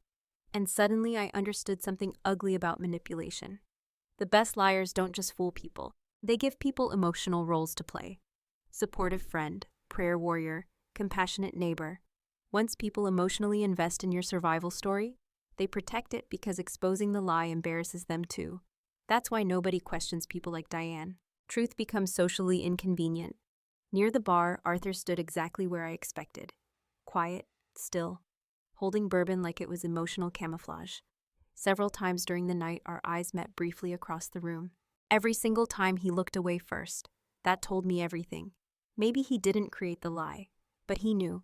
And suddenly I understood something ugly about manipulation. The best liars don't just fool people. They give people emotional roles to play. Supportive friend, prayer warrior, compassionate neighbor. Once people emotionally invest in your survival story, they protect it because exposing the lie embarrasses them too. That's why nobody questions people like Diane. Truth becomes socially inconvenient. Near the bar, Arthur stood exactly where I expected. Quiet, still, holding bourbon like it was emotional camouflage. Several times during the night, our eyes met briefly across the room. Every single time he looked away first. That told me everything. Maybe he didn't create the lie, but he knew.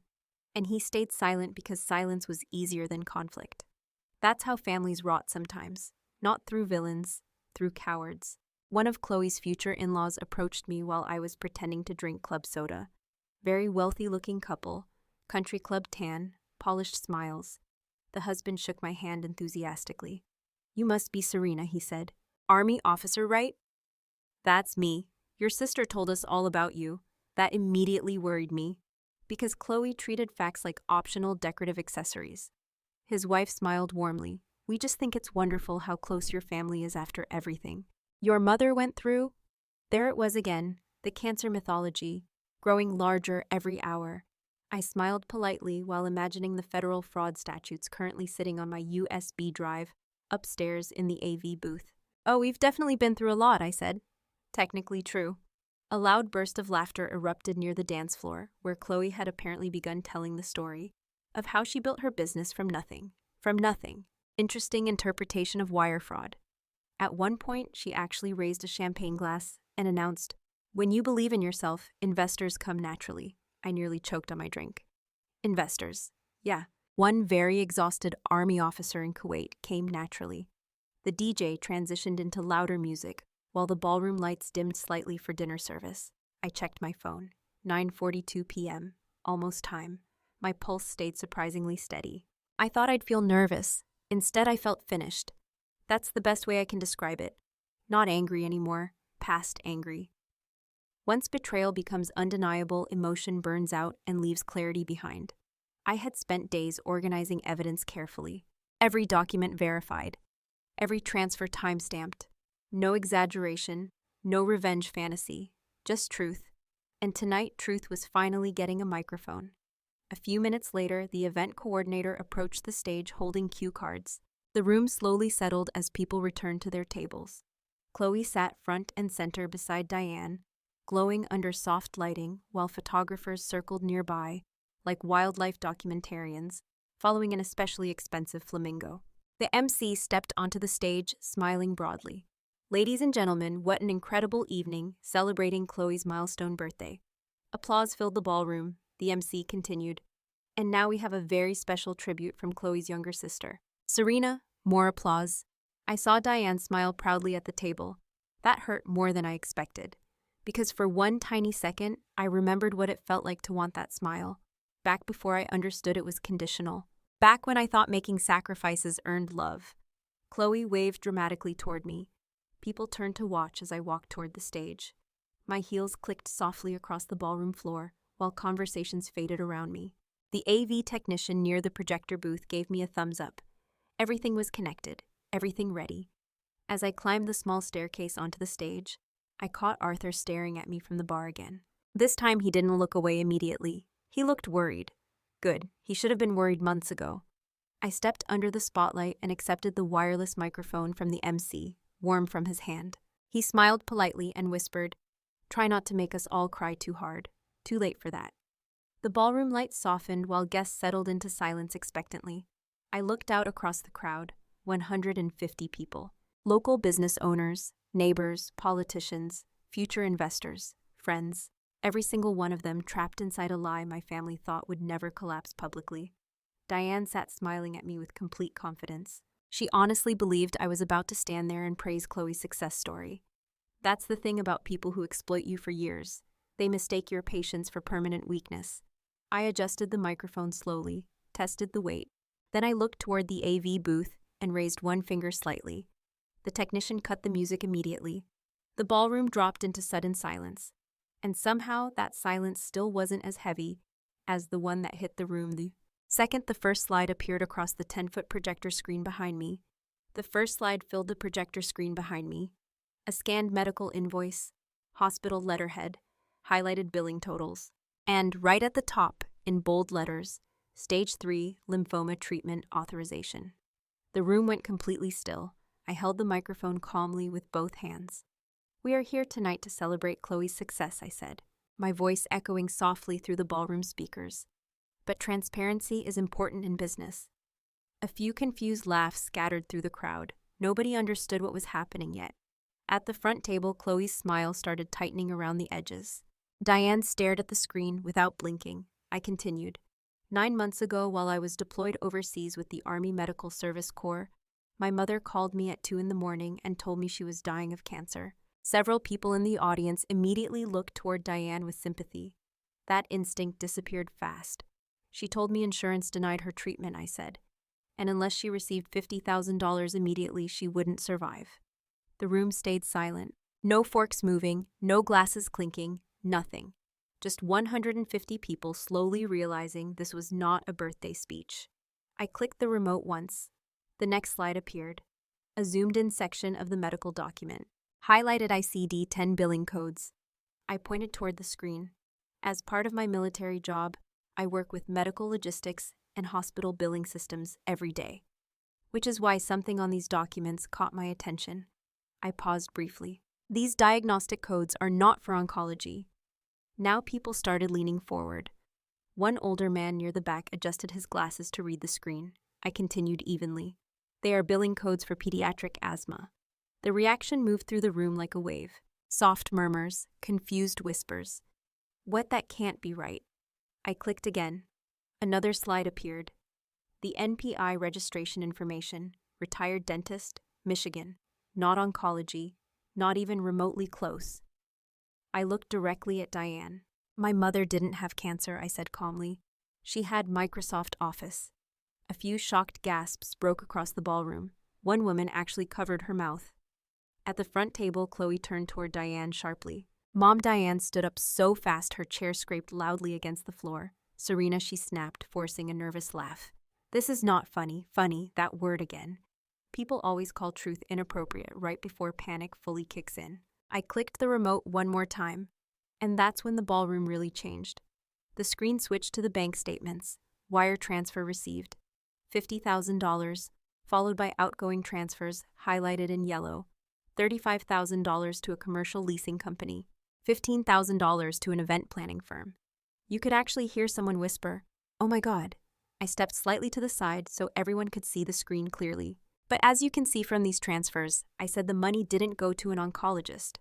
And he stayed silent because silence was easier than conflict. That's how families rot sometimes. Not through villains, through cowards. One of Chloe's future in-laws approached me while I was pretending to drink club soda. Very wealthy-looking couple, country club tan, polished smiles. The husband shook my hand enthusiastically. "You must be Serena," he said. "Army officer, right?" "That's me. Your sister told us all about you." That immediately worried me, because Chloe treated facts like optional decorative accessories. His wife smiled warmly. "We just think it's wonderful how close your family is after everything your mother went through." There it was again, the cancer mythology, growing larger every hour. I smiled politely while imagining the federal fraud statutes currently sitting on my USB drive upstairs in the AV booth. "Oh, we've definitely been through a lot," I said. Technically true. A loud burst of laughter erupted near the dance floor, where Chloe had apparently begun telling the story of how she built her business from nothing. From nothing. Interesting interpretation of wire fraud. At one point, she actually raised a champagne glass and announced, "When you believe in yourself, investors come naturally." I nearly choked on my drink. Investors. Yeah. One very exhausted army officer in Kuwait came naturally. The DJ transitioned into louder music, while the ballroom lights dimmed slightly for dinner service. I checked my phone. 9:42 p.m. Almost time. My pulse stayed surprisingly steady. I thought I'd feel nervous. Instead, I felt finished. That's the best way I can describe it. Not angry anymore. Past angry. Once betrayal becomes undeniable, emotion burns out and leaves clarity behind. I had spent days organizing evidence carefully. Every document verified. Every transfer time-stamped. No exaggeration, no revenge fantasy, just truth. And tonight, truth was finally getting a microphone. A few minutes later, the event coordinator approached the stage holding cue cards. The room slowly settled as people returned to their tables. Chloe sat front and center beside Diane, glowing under soft lighting while photographers circled nearby, like wildlife documentarians, following an especially expensive flamingo. The MC stepped onto the stage, smiling broadly. Ladies and gentlemen, what an incredible evening celebrating Chloe's milestone birthday. Applause filled the ballroom. The MC continued. And now we have a very special tribute from Chloe's younger sister, Serena. More applause. I saw Diane smile proudly at the table. That hurt more than I expected. Because for one tiny second, I remembered what it felt like to want that smile. Back before I understood it was conditional. Back when I thought making sacrifices earned love. Chloe waved dramatically toward me. People turned to watch as I walked toward the stage. My heels clicked softly across the ballroom floor, while conversations faded around me. The AV technician near the projector booth gave me a thumbs up. Everything was connected, everything ready. As I climbed the small staircase onto the stage, I caught Arthur staring at me from the bar again. This time he didn't look away immediately. He looked worried. Good, he should have been worried months ago. I stepped under the spotlight and accepted the wireless microphone from the MC, warm from his hand. He smiled politely and whispered, "Try not to make us all cry too hard. Too late for that." The ballroom lights softened while guests settled into silence expectantly. I looked out across the crowd, 150 people. Local business owners, neighbors, politicians, future investors, friends, every single one of them trapped inside a lie my family thought would never collapse publicly. Diane sat smiling at me with complete confidence. She honestly believed I was about to stand there and praise Chloe's success story. That's the thing about people who exploit you for years. They mistake your patience for permanent weakness. I adjusted the microphone slowly, tested the weight. Then I looked toward the AV booth and raised one finger slightly. The technician cut the music immediately. The ballroom dropped into sudden silence. And somehow that silence still wasn't as heavy as the one that hit the room. The second the first slide appeared across the 10-foot projector screen behind me. The first slide filled the projector screen behind me. A scanned medical invoice, hospital letterhead, highlighted billing totals. And right at the top, in bold letters, Stage 3 lymphoma treatment authorization. The room went completely still. I held the microphone calmly with both hands. "We are here tonight to celebrate Chloe's success," I said, my voice echoing softly through the ballroom speakers. But transparency is important in business. A few confused laughs scattered through the crowd. Nobody understood what was happening yet. At the front table, Chloe's smile started tightening around the edges. Diane stared at the screen without blinking. I continued. 9 months ago, while I was deployed overseas with the Army Medical Service Corps, my mother called me at 2 a.m. and told me she was dying of cancer. Several people in the audience immediately looked toward Diane with sympathy. That instinct disappeared fast. "She told me insurance denied her treatment," I said, "and unless she received $50,000 immediately, she wouldn't survive." The room stayed silent. No forks moving, no glasses clinking, nothing. Just 150 people slowly realizing this was not a birthday speech. I clicked the remote once. The next slide appeared. A zoomed-in section of the medical document. Highlighted ICD-10 billing codes. I pointed toward the screen. As part of my military job, I work with medical logistics and hospital billing systems every day. Which is why something on these documents caught my attention. I paused briefly. These diagnostic codes are not for oncology. Now people started leaning forward. One older man near the back adjusted his glasses to read the screen. I continued evenly. They are billing codes for pediatric asthma. The reaction moved through the room like a wave. Soft murmurs, confused whispers. What, that can't be right. I clicked again. Another slide appeared. The NPI registration information, retired dentist, Michigan. Not oncology, not even remotely close. I looked directly at Diane. "My mother didn't have cancer," I said calmly. "She had Microsoft Office." A few shocked gasps broke across the ballroom. One woman actually covered her mouth. At the front table, Chloe turned toward Diane sharply. Mom Diane stood up so fast her chair scraped loudly against the floor. "Serena," she snapped, forcing a nervous laugh. "This is not funny, that word again. People always call truth inappropriate right before panic fully kicks in." I clicked the remote one more time, and that's when the ballroom really changed. The screen switched to the bank statements. Wire transfer received. $50,000, followed by outgoing transfers, highlighted in yellow. $35,000 to a commercial leasing company. $15,000 to an event planning firm. You could actually hear someone whisper, "Oh my God." I stepped slightly to the side so everyone could see the screen clearly. But as you can see from these transfers, I said the money didn't go to an oncologist.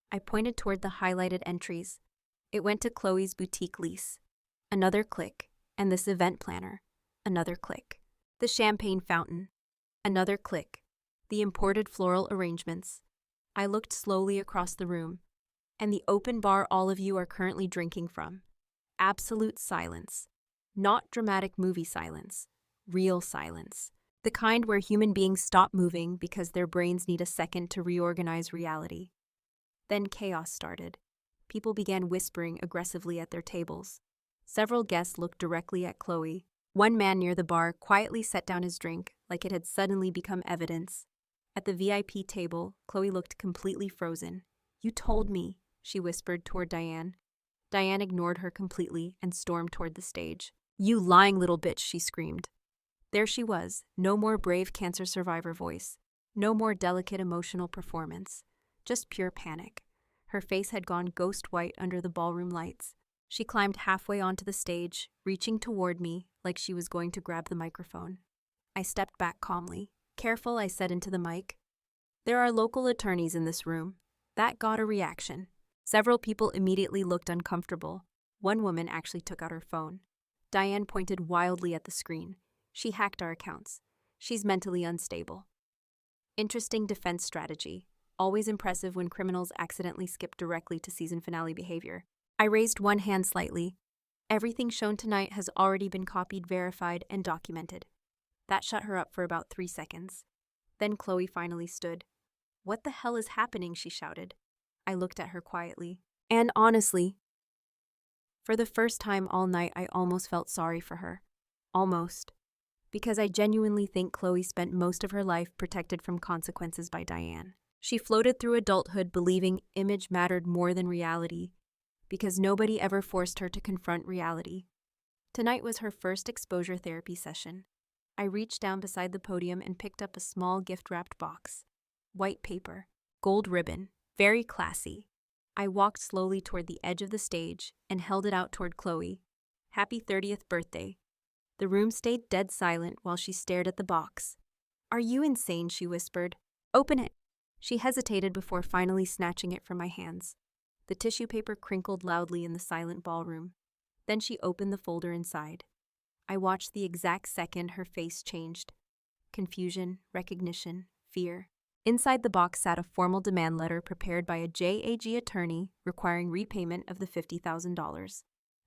I pointed toward the highlighted entries. It went to Chloe's boutique lease. Another click. And this event planner. Another click. The champagne fountain. Another click. The imported floral arrangements. I looked slowly across the room. And the open bar all of you are currently drinking from. Absolute silence. Not dramatic movie silence. Real silence. The kind where human beings stop moving because their brains need a second to reorganize reality. Then chaos started. People began whispering aggressively at their tables. Several guests looked directly at Chloe. One man near the bar quietly set down his drink, like it had suddenly become evidence. At the VIP table, Chloe looked completely frozen. "You told me," she whispered toward Diane. Diane ignored her completely and stormed toward the stage. "You lying little bitch," she screamed. There she was, no more brave cancer survivor voice, no more delicate emotional performance, just pure panic. Her face had gone ghost white under the ballroom lights. She climbed halfway onto the stage, reaching toward me like she was going to grab the microphone. I stepped back calmly. "Careful," I said into the mic. "There are local attorneys in this room." That got a reaction. Several people immediately looked uncomfortable. One woman actually took out her phone. Diane pointed wildly at the screen. "She hacked our accounts. She's mentally unstable." Interesting defense strategy. Always impressive when criminals accidentally skip directly to season finale behavior. I raised one hand slightly. "Everything shown tonight has already been copied, verified, and documented." That shut her up for about 3 seconds. Then Chloe finally stood. "What the hell is happening?" she shouted. I looked at her quietly. And honestly, for the first time all night, I almost felt sorry for her. Almost. Because I genuinely think Chloe spent most of her life protected from consequences by Diane. She floated through adulthood believing image mattered more than reality, because nobody ever forced her to confront reality. Tonight was her first exposure therapy session. I reached down beside the podium and picked up a small gift-wrapped box. White paper, gold ribbon, very classy. I walked slowly toward the edge of the stage and held it out toward Chloe. "Happy 30th birthday." The room stayed dead silent while she stared at the box. "Are you insane?" she whispered. "Open it." She hesitated before finally snatching it from my hands. The tissue paper crinkled loudly in the silent ballroom. Then she opened the folder inside. I watched the exact second her face changed. Confusion, recognition, fear. Inside the box sat a formal demand letter prepared by a JAG attorney requiring repayment of the $50,000.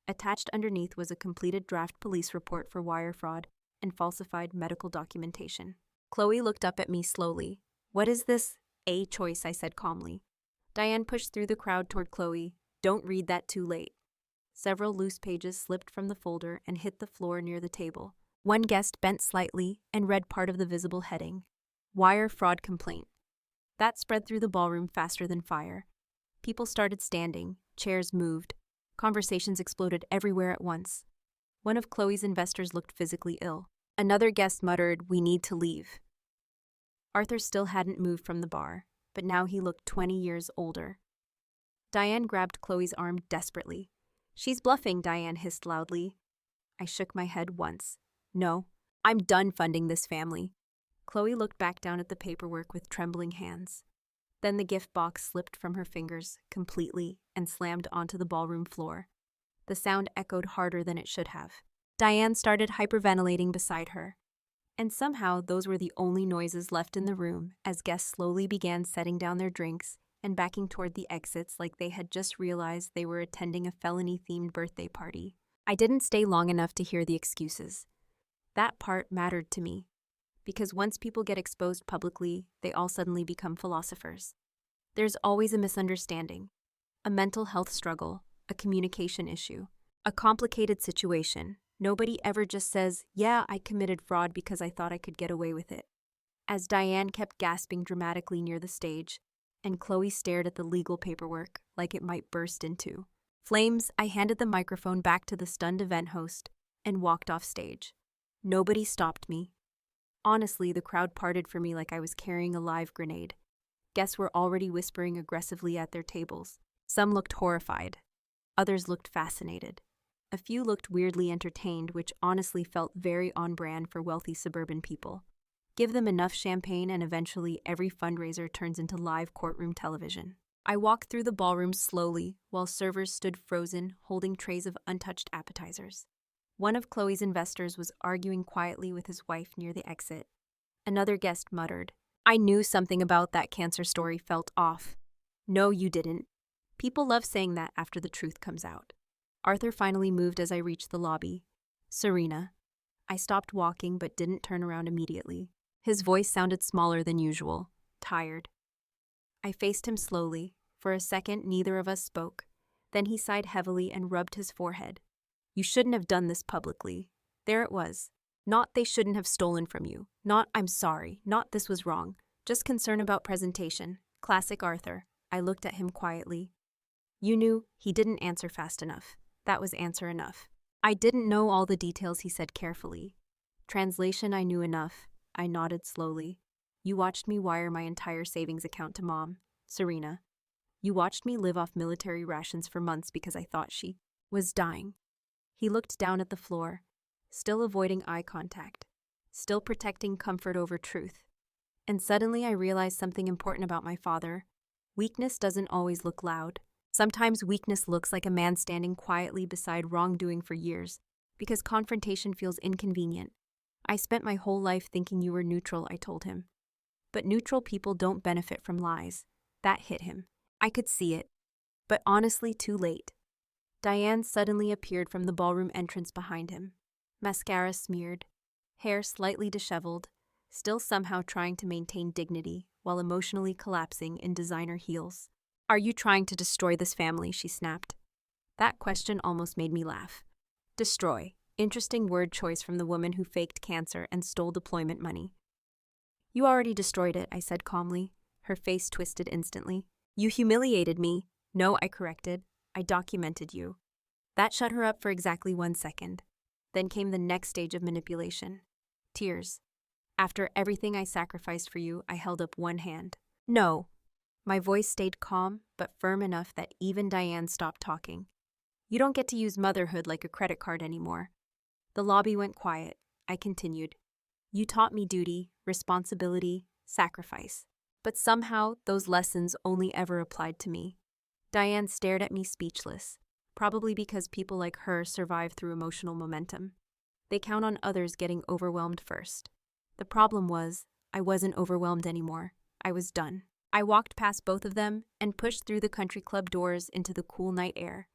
Attached underneath was a completed draft police report for wire fraud and falsified medical documentation. Chloe looked up at me slowly. "What is this?" "A choice," I said calmly. Diane pushed through the crowd toward Chloe. "Don't read that too late." Several loose pages slipped from the folder and hit the floor near the table. One guest bent slightly and read part of the visible heading. "Wire fraud complaint." That spread through the ballroom faster than fire. People started standing, chairs moved. Conversations exploded everywhere at once. One of Chloe's investors looked physically ill. Another guest muttered, "We need to leave." Arthur still hadn't moved from the bar, but now he looked 20 years older. Diane grabbed Chloe's arm desperately. "She's bluffing," Diane hissed loudly. I shook my head once. "No, I'm done funding this family." Chloe looked back down at the paperwork with trembling hands. Then the gift box slipped from her fingers completely and slammed onto the ballroom floor. The sound echoed harder than it should have. Diane started hyperventilating beside her. And somehow those were the only noises left in the room as guests slowly began setting down their drinks and backing toward the exits like they had just realized they were attending a felony-themed birthday party. I didn't stay long enough to hear the excuses. That part mattered to me. Because once people get exposed publicly, they all suddenly become philosophers. There's always a misunderstanding, a mental health struggle, a communication issue, a complicated situation. Nobody ever just says, "Yeah, I committed fraud because I thought I could get away with it." As Diane kept gasping dramatically near the stage, and Chloe stared at the legal paperwork like it might burst into flames, I handed the microphone back to the stunned event host and walked off stage. Nobody stopped me. Honestly, the crowd parted for me like I was carrying a live grenade. Guests were already whispering aggressively at their tables. Some looked horrified. Others looked fascinated. A few looked weirdly entertained, which honestly felt very on brand for wealthy suburban people. Give them enough champagne and eventually every fundraiser turns into live courtroom television. I walked through the ballroom slowly while servers stood frozen, holding trays of untouched appetizers. One of Chloe's investors was arguing quietly with his wife near the exit. Another guest muttered, "I knew something about that cancer story felt off." "No, you didn't." People love saying that after the truth comes out. Arthur finally moved as I reached the lobby. "Serena." I stopped walking but didn't turn around immediately. His voice sounded smaller than usual, tired. I faced him slowly. For a second, neither of us spoke. Then he sighed heavily and rubbed his forehead. "You shouldn't have done this publicly." There it was. Not "they shouldn't have stolen from you." Not "I'm sorry." Not "this was wrong." Just concern about presentation. Classic Arthur. I looked at him quietly. "You knew." He didn't answer fast enough. That was answer enough. I didn't know all the details, he said carefully. Translation: I knew enough. I nodded slowly. "You watched me wire my entire savings account to Mom, Serena. You watched me live off military rations for months because I thought she was dying." He looked down at the floor, still avoiding eye contact, still protecting comfort over truth. And suddenly I realized something important about my father. Weakness doesn't always look loud. Sometimes weakness looks like a man standing quietly beside wrongdoing for years, because confrontation feels inconvenient. "I spent my whole life thinking you were neutral," I told him. "But neutral people don't benefit from lies." That hit him. I could see it. But honestly, too late. Diane suddenly appeared from the ballroom entrance behind him. Mascara smeared, hair slightly disheveled, still somehow trying to maintain dignity while emotionally collapsing in designer heels. "Are you trying to destroy this family?" she snapped. That question almost made me laugh. Destroy. Interesting word choice from the woman who faked cancer and stole deployment money. "You already destroyed it," I said calmly. Her face twisted instantly. "You humiliated me." "No," I corrected. "I documented you." That shut her up for exactly 1 second. Then came the next stage of manipulation. Tears. "After everything I sacrificed for you," I held up one hand. "No." My voice stayed calm, but firm enough that even Diane stopped talking. "You don't get to use motherhood like a credit card anymore." The lobby went quiet. I continued. "You taught me duty, responsibility, sacrifice. But somehow, those lessons only ever applied to me." Diane stared at me speechless, probably because people like her survive through emotional momentum. They count on others getting overwhelmed first. The problem was, I wasn't overwhelmed anymore. I was done. I walked past both of them and pushed through the country club doors into the cool night air.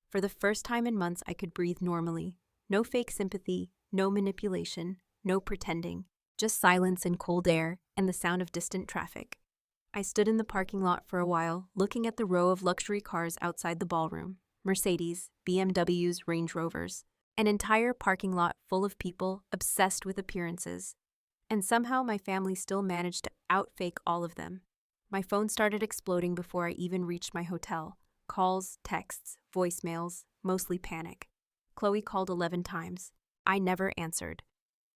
For the first time in months, I could breathe normally. No fake sympathy, no manipulation, no pretending. Just silence and cold air and the sound of distant traffic. I stood in the parking lot for a while, looking at the row of luxury cars outside the ballroom. Mercedes, BMWs, Range Rovers. An entire parking lot full of people obsessed with appearances. And somehow my family still managed to outfake all of them. My phone started exploding before I even reached my hotel. Calls, texts, voicemails, mostly panic. Chloe called 11 times. I never answered.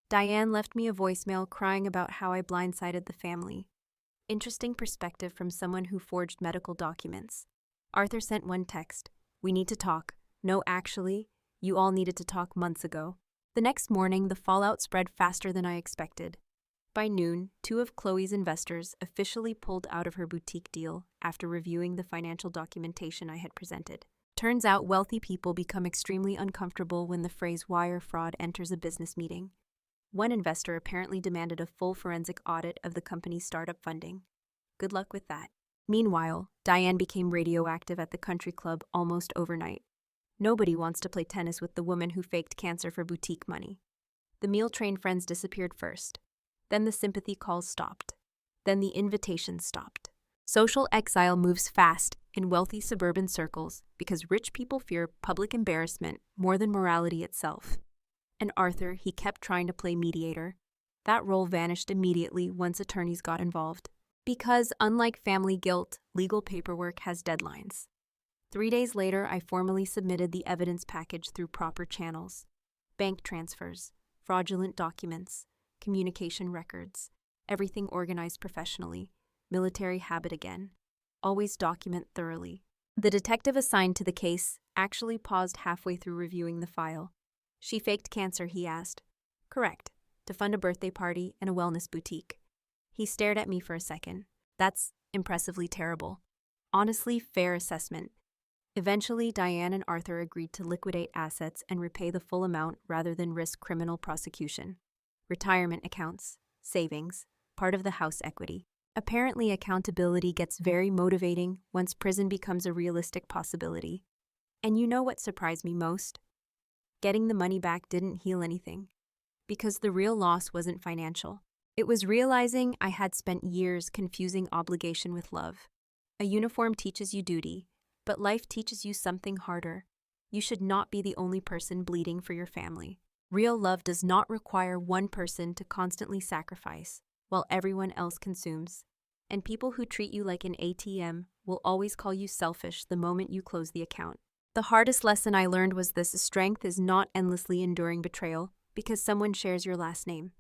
Diane left me a voicemail crying about how I blindsided the family. Interesting perspective from someone who forged medical documents. Arthur sent one text. "We need to talk." "No, actually, you all needed to talk months ago." The next morning, the fallout spread faster than I expected. By noon, 2 of Chloe's investors officially pulled out of her boutique deal after reviewing the financial documentation I had presented. Turns out wealthy people become extremely uncomfortable when the phrase wire fraud enters a business meeting. One investor apparently demanded a full forensic audit of the company's startup funding. Good luck with that. Meanwhile, Diane became radioactive at the country club almost overnight. Nobody wants to play tennis with the woman who faked cancer for boutique money. The meal-trained friends disappeared first. Then the sympathy calls stopped. Then the invitations stopped. Social exile moves fast in wealthy suburban circles because rich people fear public embarrassment more than morality itself. And Arthur, he kept trying to play mediator. That role vanished immediately once attorneys got involved. Because, unlike family guilt, legal paperwork has deadlines. 3 days later, I formally submitted the evidence package through proper channels. Bank transfers, fraudulent documents, communication records, everything organized professionally. Military habit again. Always document thoroughly. The detective assigned to the case actually paused halfway through reviewing the file. "She faked cancer," he asked. "Correct." to fund a birthday party and a wellness boutique. He stared at me for a second. That's impressively terrible. Honestly, fair assessment. Eventually, Diane and Arthur agreed to liquidate assets and repay the full amount rather than risk criminal prosecution. Retirement accounts, savings, part of the house equity. Apparently, accountability gets very motivating once prison becomes a realistic possibility. And you know what surprised me most? Getting the money back didn't heal anything. Because the real loss wasn't financial. It was realizing I had spent years confusing obligation with love. A uniform teaches you duty, but life teaches you something harder. You should not be the only person bleeding for your family. Real love does not require one person to constantly sacrifice while everyone else consumes. And people who treat you like an ATM will always call you selfish the moment you close the account. The hardest lesson I learned was this: strength is not endlessly enduring betrayal because someone shares your last name.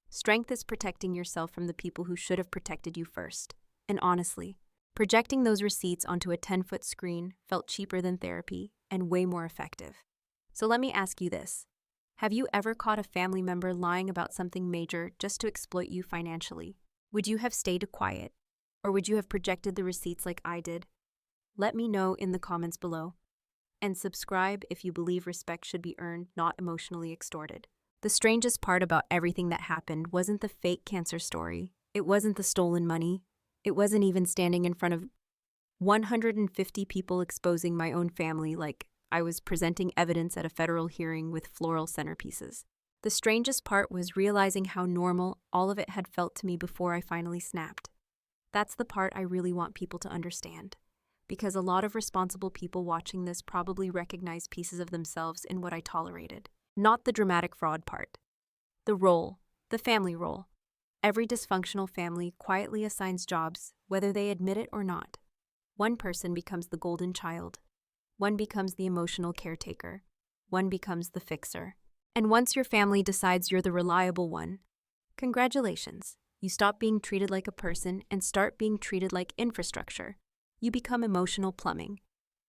Strength is protecting yourself from the people who should have protected you first. And honestly, projecting those receipts onto a 10-foot screen felt cheaper than therapy and way more effective. So let me ask you this. Have you ever caught a family member lying about something major just to exploit you financially? Would you have stayed quiet? Or would you have projected the receipts like I did? Let me know in the comments below. And subscribe if you believe respect should be earned, not emotionally extorted. The strangest part about everything that happened wasn't the fake cancer story. It wasn't the stolen money. It wasn't even standing in front of 150 people exposing my own family like I was presenting evidence at a federal hearing with floral centerpieces. The strangest part was realizing how normal all of it had felt to me before I finally snapped. That's the part I really want people to understand. Because a lot of responsible people watching this probably recognize pieces of themselves in what I tolerated. Not the dramatic fraud part. The role, the family role. Every dysfunctional family quietly assigns jobs, whether they admit it or not. One person becomes the golden child. One becomes the emotional caretaker. One becomes the fixer. And once your family decides you're the reliable one, congratulations. You stop being treated like a person and start being treated like infrastructure. You become emotional plumbing.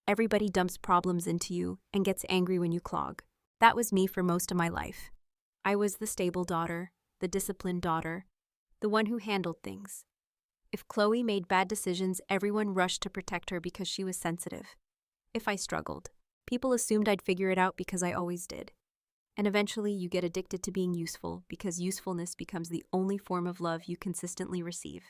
Everybody dumps problems into you and gets angry when you clog. That was me for most of my life. I was the stable daughter, the disciplined daughter, the one who handled things. If Chloe made bad decisions, everyone rushed to protect her because she was sensitive. If I struggled, people assumed I'd figure it out because I always did. And eventually you get addicted to being useful because usefulness becomes the only form of love you consistently receive.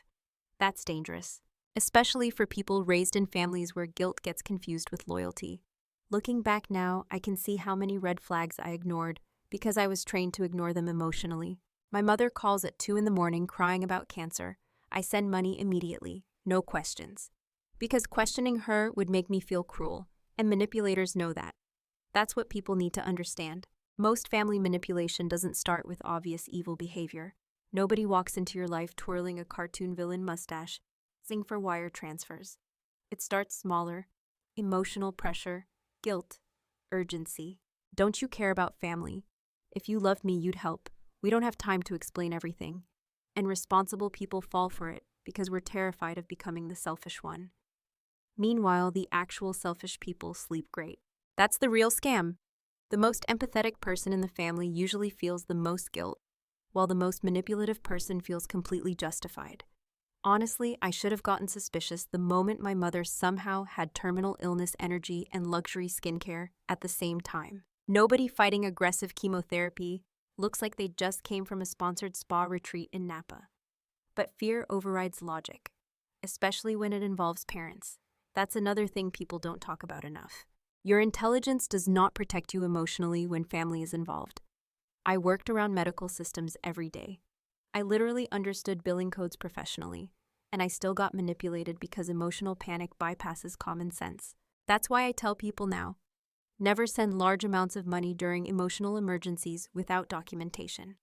That's dangerous, especially for people raised in families where guilt gets confused with loyalty. Looking back now, I can see how many red flags I ignored because I was trained to ignore them emotionally. My mother calls at 2 a.m. crying about cancer. I send money immediately, no questions. Because questioning her would make me feel cruel, and manipulators know that. That's what people need to understand. Most family manipulation doesn't start with obvious evil behavior. Nobody walks into your life twirling a cartoon villain mustache, asking for wire transfers. It starts smaller: emotional pressure, guilt, urgency. Don't you care about family? If you loved me, you'd help. We don't have time to explain everything. And responsible people fall for it because we're terrified of becoming the selfish one. Meanwhile, the actual selfish people sleep great. That's the real scam. The most empathetic person in the family usually feels the most guilt, while the most manipulative person feels completely justified. Honestly, I should have gotten suspicious the moment my mother somehow had terminal illness energy and luxury skincare at the same time. Nobody fighting aggressive chemotherapy looks like they just came from a sponsored spa retreat in Napa. But fear overrides logic, especially when it involves parents. That's another thing people don't talk about enough. Your intelligence does not protect you emotionally when family is involved. I worked around medical systems every day. I literally understood billing codes professionally, and I still got manipulated because emotional panic bypasses common sense. That's why I tell people now, never send large amounts of money during emotional emergencies without documentation.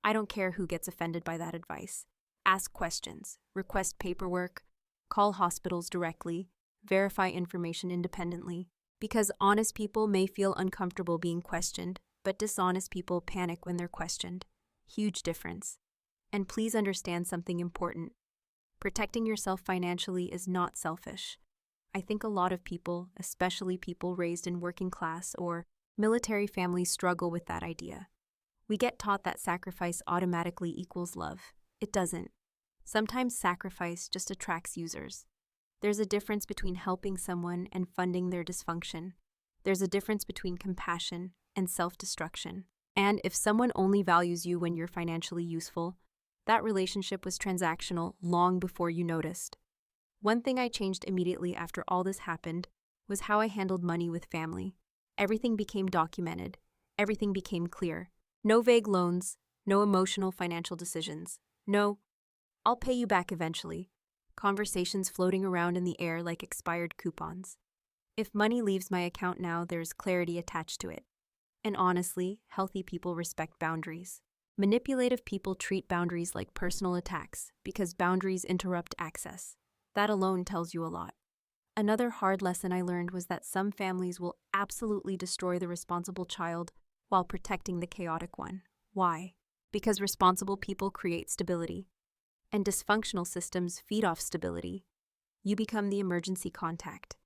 I don't care who gets offended by that advice. Ask questions, request paperwork, call hospitals directly, verify information independently, because honest people may feel uncomfortable being questioned, but dishonest people panic when they're questioned. Huge difference. And please understand something important. Protecting yourself financially is not selfish. I think a lot of people, especially people raised in working class or military families, struggle with that idea. We get taught that sacrifice automatically equals love. It doesn't. Sometimes sacrifice just attracts users. There's a difference between helping someone and funding their dysfunction. There's a difference between compassion and self-destruction. And if someone only values you when you're financially useful, that relationship was transactional long before you noticed. One thing I changed immediately after all this happened was how I handled money with family. Everything became documented. Everything became clear. No vague loans, no emotional financial decisions. No, I'll pay you back eventually. Conversations floating around in the air like expired coupons. If money leaves my account now, there's clarity attached to it. And honestly, healthy people respect boundaries. Manipulative people treat boundaries like personal attacks because boundaries interrupt access. That alone tells you a lot. Another hard lesson I learned was that some families will absolutely destroy the responsible child while protecting the chaotic one. Why? Because responsible people create stability, and dysfunctional systems feed off stability. You become the emergency contact,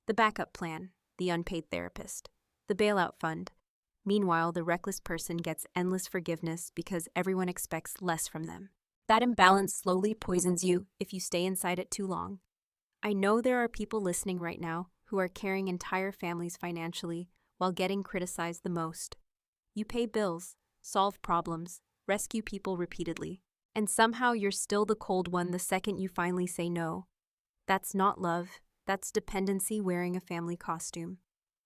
the backup plan, the unpaid therapist, the bailout fund. Meanwhile, the reckless person gets endless forgiveness because everyone expects less from them. That imbalance slowly poisons you if you stay inside it too long. I know there are people listening right now who are carrying entire families financially while getting criticized the most. You pay bills, solve problems, rescue people repeatedly, and somehow you're still the cold one the second you finally say no. That's not love, that's dependency wearing a family costume.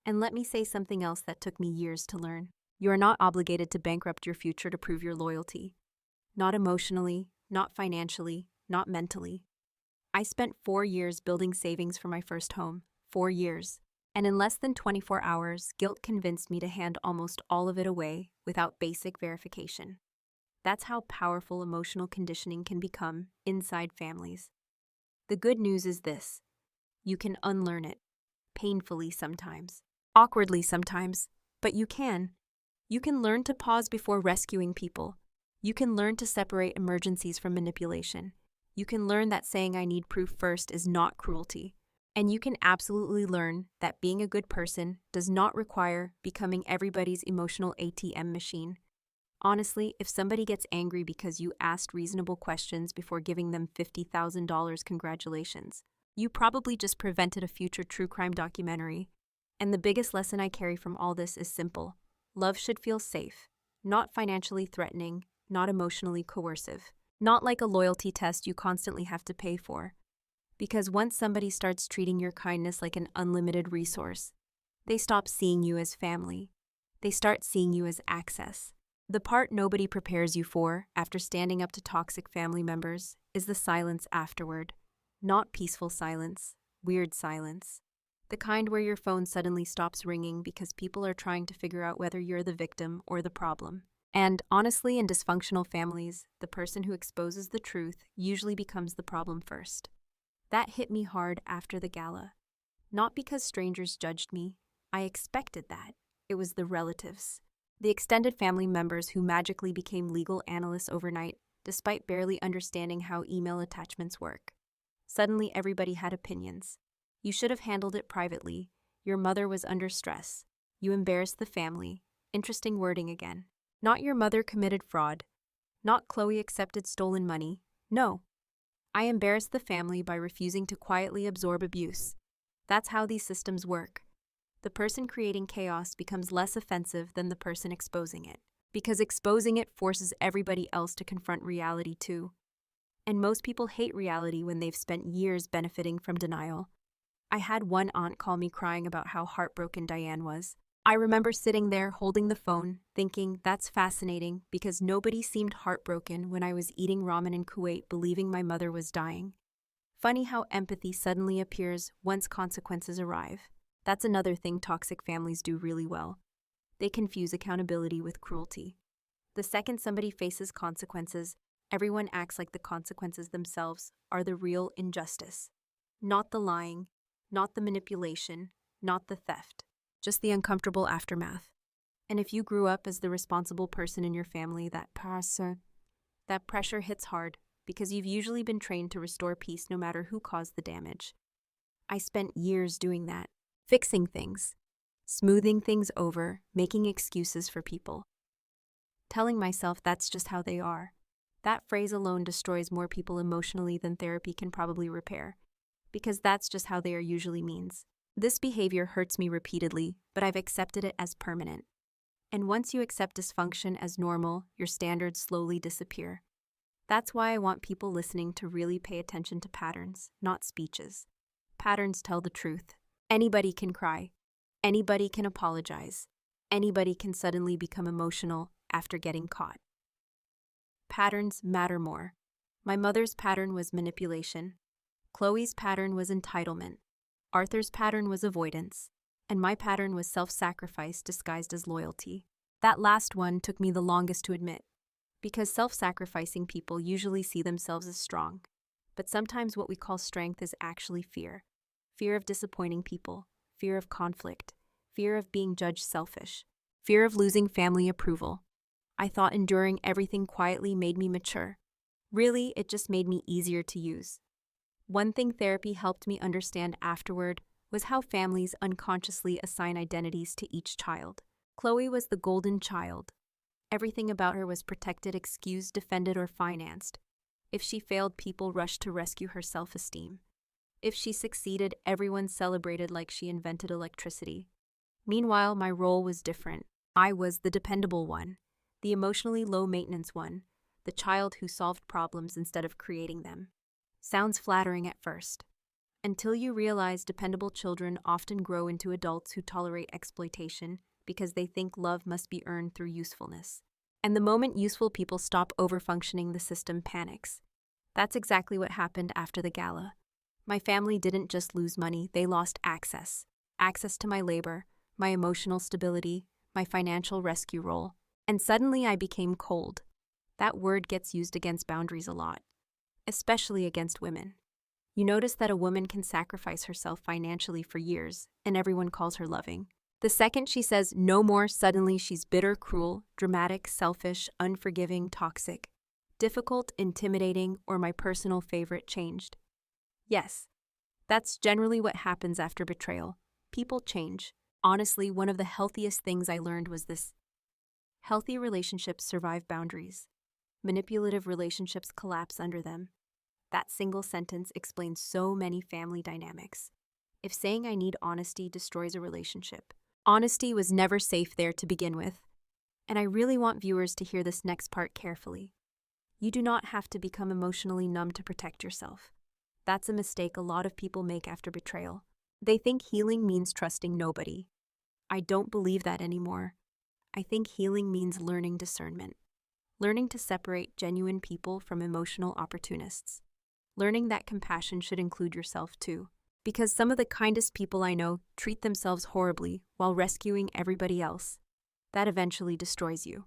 And let me say something else that took me years to learn. You are not obligated to bankrupt your future to prove your loyalty. Not emotionally, not financially, not mentally. I spent 4 years building savings for my first home. 4 years. And in less than 24 hours, guilt convinced me to hand almost all of it away without basic verification. That's how powerful emotional conditioning can become inside families. The good news is this: you can unlearn it. Painfully sometimes. Awkwardly sometimes. But you can. You can learn to pause before rescuing people. You can learn to separate emergencies from manipulation. You can learn that saying "I need proof" first is not cruelty. And you can absolutely learn that being a good person does not require becoming everybody's emotional ATM machine. Honestly, if somebody gets angry because you asked reasonable questions before giving them $50,000, congratulations. You probably just prevented a future true crime documentary. And the biggest lesson I carry from all this is simple. Love should feel safe, not financially threatening, not emotionally coercive, not like a loyalty test you constantly have to pay for. Because once somebody starts treating your kindness like an unlimited resource, they stop seeing you as family. They start seeing you as access. The part nobody prepares you for after standing up to toxic family members is the silence afterward. Not peaceful silence, weird silence. The kind where your phone suddenly stops ringing because people are trying to figure out whether you're the victim or the problem. And honestly, in dysfunctional families, the person who exposes the truth usually becomes the problem first. That hit me hard after the gala. Not because strangers judged me. I expected that. It was the relatives. The extended family members who magically became legal analysts overnight, despite barely understanding how email attachments work. Suddenly, everybody had opinions. You should have handled it privately. Your mother was under stress. You embarrassed the family. Interesting wording again. Not your mother committed fraud. Not Chloe accepted stolen money. No. I embarrassed the family by refusing to quietly absorb abuse. That's how these systems work. The person creating chaos becomes less offensive than the person exposing it, because exposing it forces everybody else to confront reality too. And most people hate reality when they've spent years benefiting from denial. I had one aunt call me crying about how heartbroken Diane was. I remember sitting there holding the phone, thinking that's fascinating because nobody seemed heartbroken when I was eating ramen in Kuwait believing my mother was dying. Funny how empathy suddenly appears once consequences arrive. That's another thing toxic families do really well. They confuse accountability with cruelty. The second somebody faces consequences, everyone acts like the consequences themselves are the real injustice. Not the lying, not the manipulation, not the theft. Just the uncomfortable aftermath. And if you grew up as the responsible person in your family, that pressure hits hard because you've usually been trained to restore peace no matter who caused the damage. I spent years doing that, fixing things, smoothing things over, making excuses for people. telling myself that's just how they are. That phrase alone destroys more people emotionally than therapy can probably repair, because that's just how they are usually means. This behavior hurts me repeatedly, but I've accepted it as permanent. And once you accept dysfunction as normal, your standards slowly disappear. That's why I want people listening to really pay attention to patterns, not speeches. Patterns tell the truth. Anybody can cry. Anybody can apologize. Anybody can suddenly become emotional after getting caught. Patterns matter more. My mother's pattern was manipulation. Chloe's pattern was entitlement. Arthur's pattern was avoidance. And my pattern was self-sacrifice disguised as loyalty. That last one took me the longest to admit, because self-sacrificing people usually see themselves as strong. But sometimes what we call strength is actually fear. Fear of disappointing people, fear of conflict, fear of being judged selfish, fear of losing family approval. I thought enduring everything quietly made me mature. Really, it just made me easier to use. One thing therapy helped me understand afterward was how families unconsciously assign identities to each child. Chloe was the golden child. Everything about her was protected, excused, defended, or financed. If she failed, people rushed to rescue her self-esteem. If she succeeded, everyone celebrated like she invented electricity. Meanwhile, my role was different. I was the dependable one, the emotionally low-maintenance one, the child who solved problems instead of creating them. Sounds flattering at first, until you realize dependable children often grow into adults who tolerate exploitation because they think love must be earned through usefulness. And the moment useful people stop overfunctioning, the system panics. That's exactly what happened after the gala. My family didn't just lose money, they lost access. Access to my labor, my emotional stability, my financial rescue role. And suddenly I became cold. That word gets used against boundaries a lot, especially against women. You notice that a woman can sacrifice herself financially for years, and everyone calls her loving. The second she says no more, suddenly she's bitter, cruel, dramatic, selfish, unforgiving, toxic, difficult, intimidating, or my personal favorite, changed. Yes, that's generally what happens after betrayal. People change. Honestly, one of the healthiest things I learned was this. Healthy relationships survive boundaries. Manipulative relationships collapse under them. That single sentence explains so many family dynamics. If saying I need honesty destroys a relationship, honesty was never safe there to begin with. And I really want viewers to hear this next part carefully. You do not have to become emotionally numb to protect yourself. That's a mistake a lot of people make after betrayal. They think healing means trusting nobody. I don't believe that anymore. I think healing means learning discernment. Learning to separate genuine people from emotional opportunists. Learning that compassion should include yourself too. Because some of the kindest people I know treat themselves horribly while rescuing everybody else. That eventually destroys you.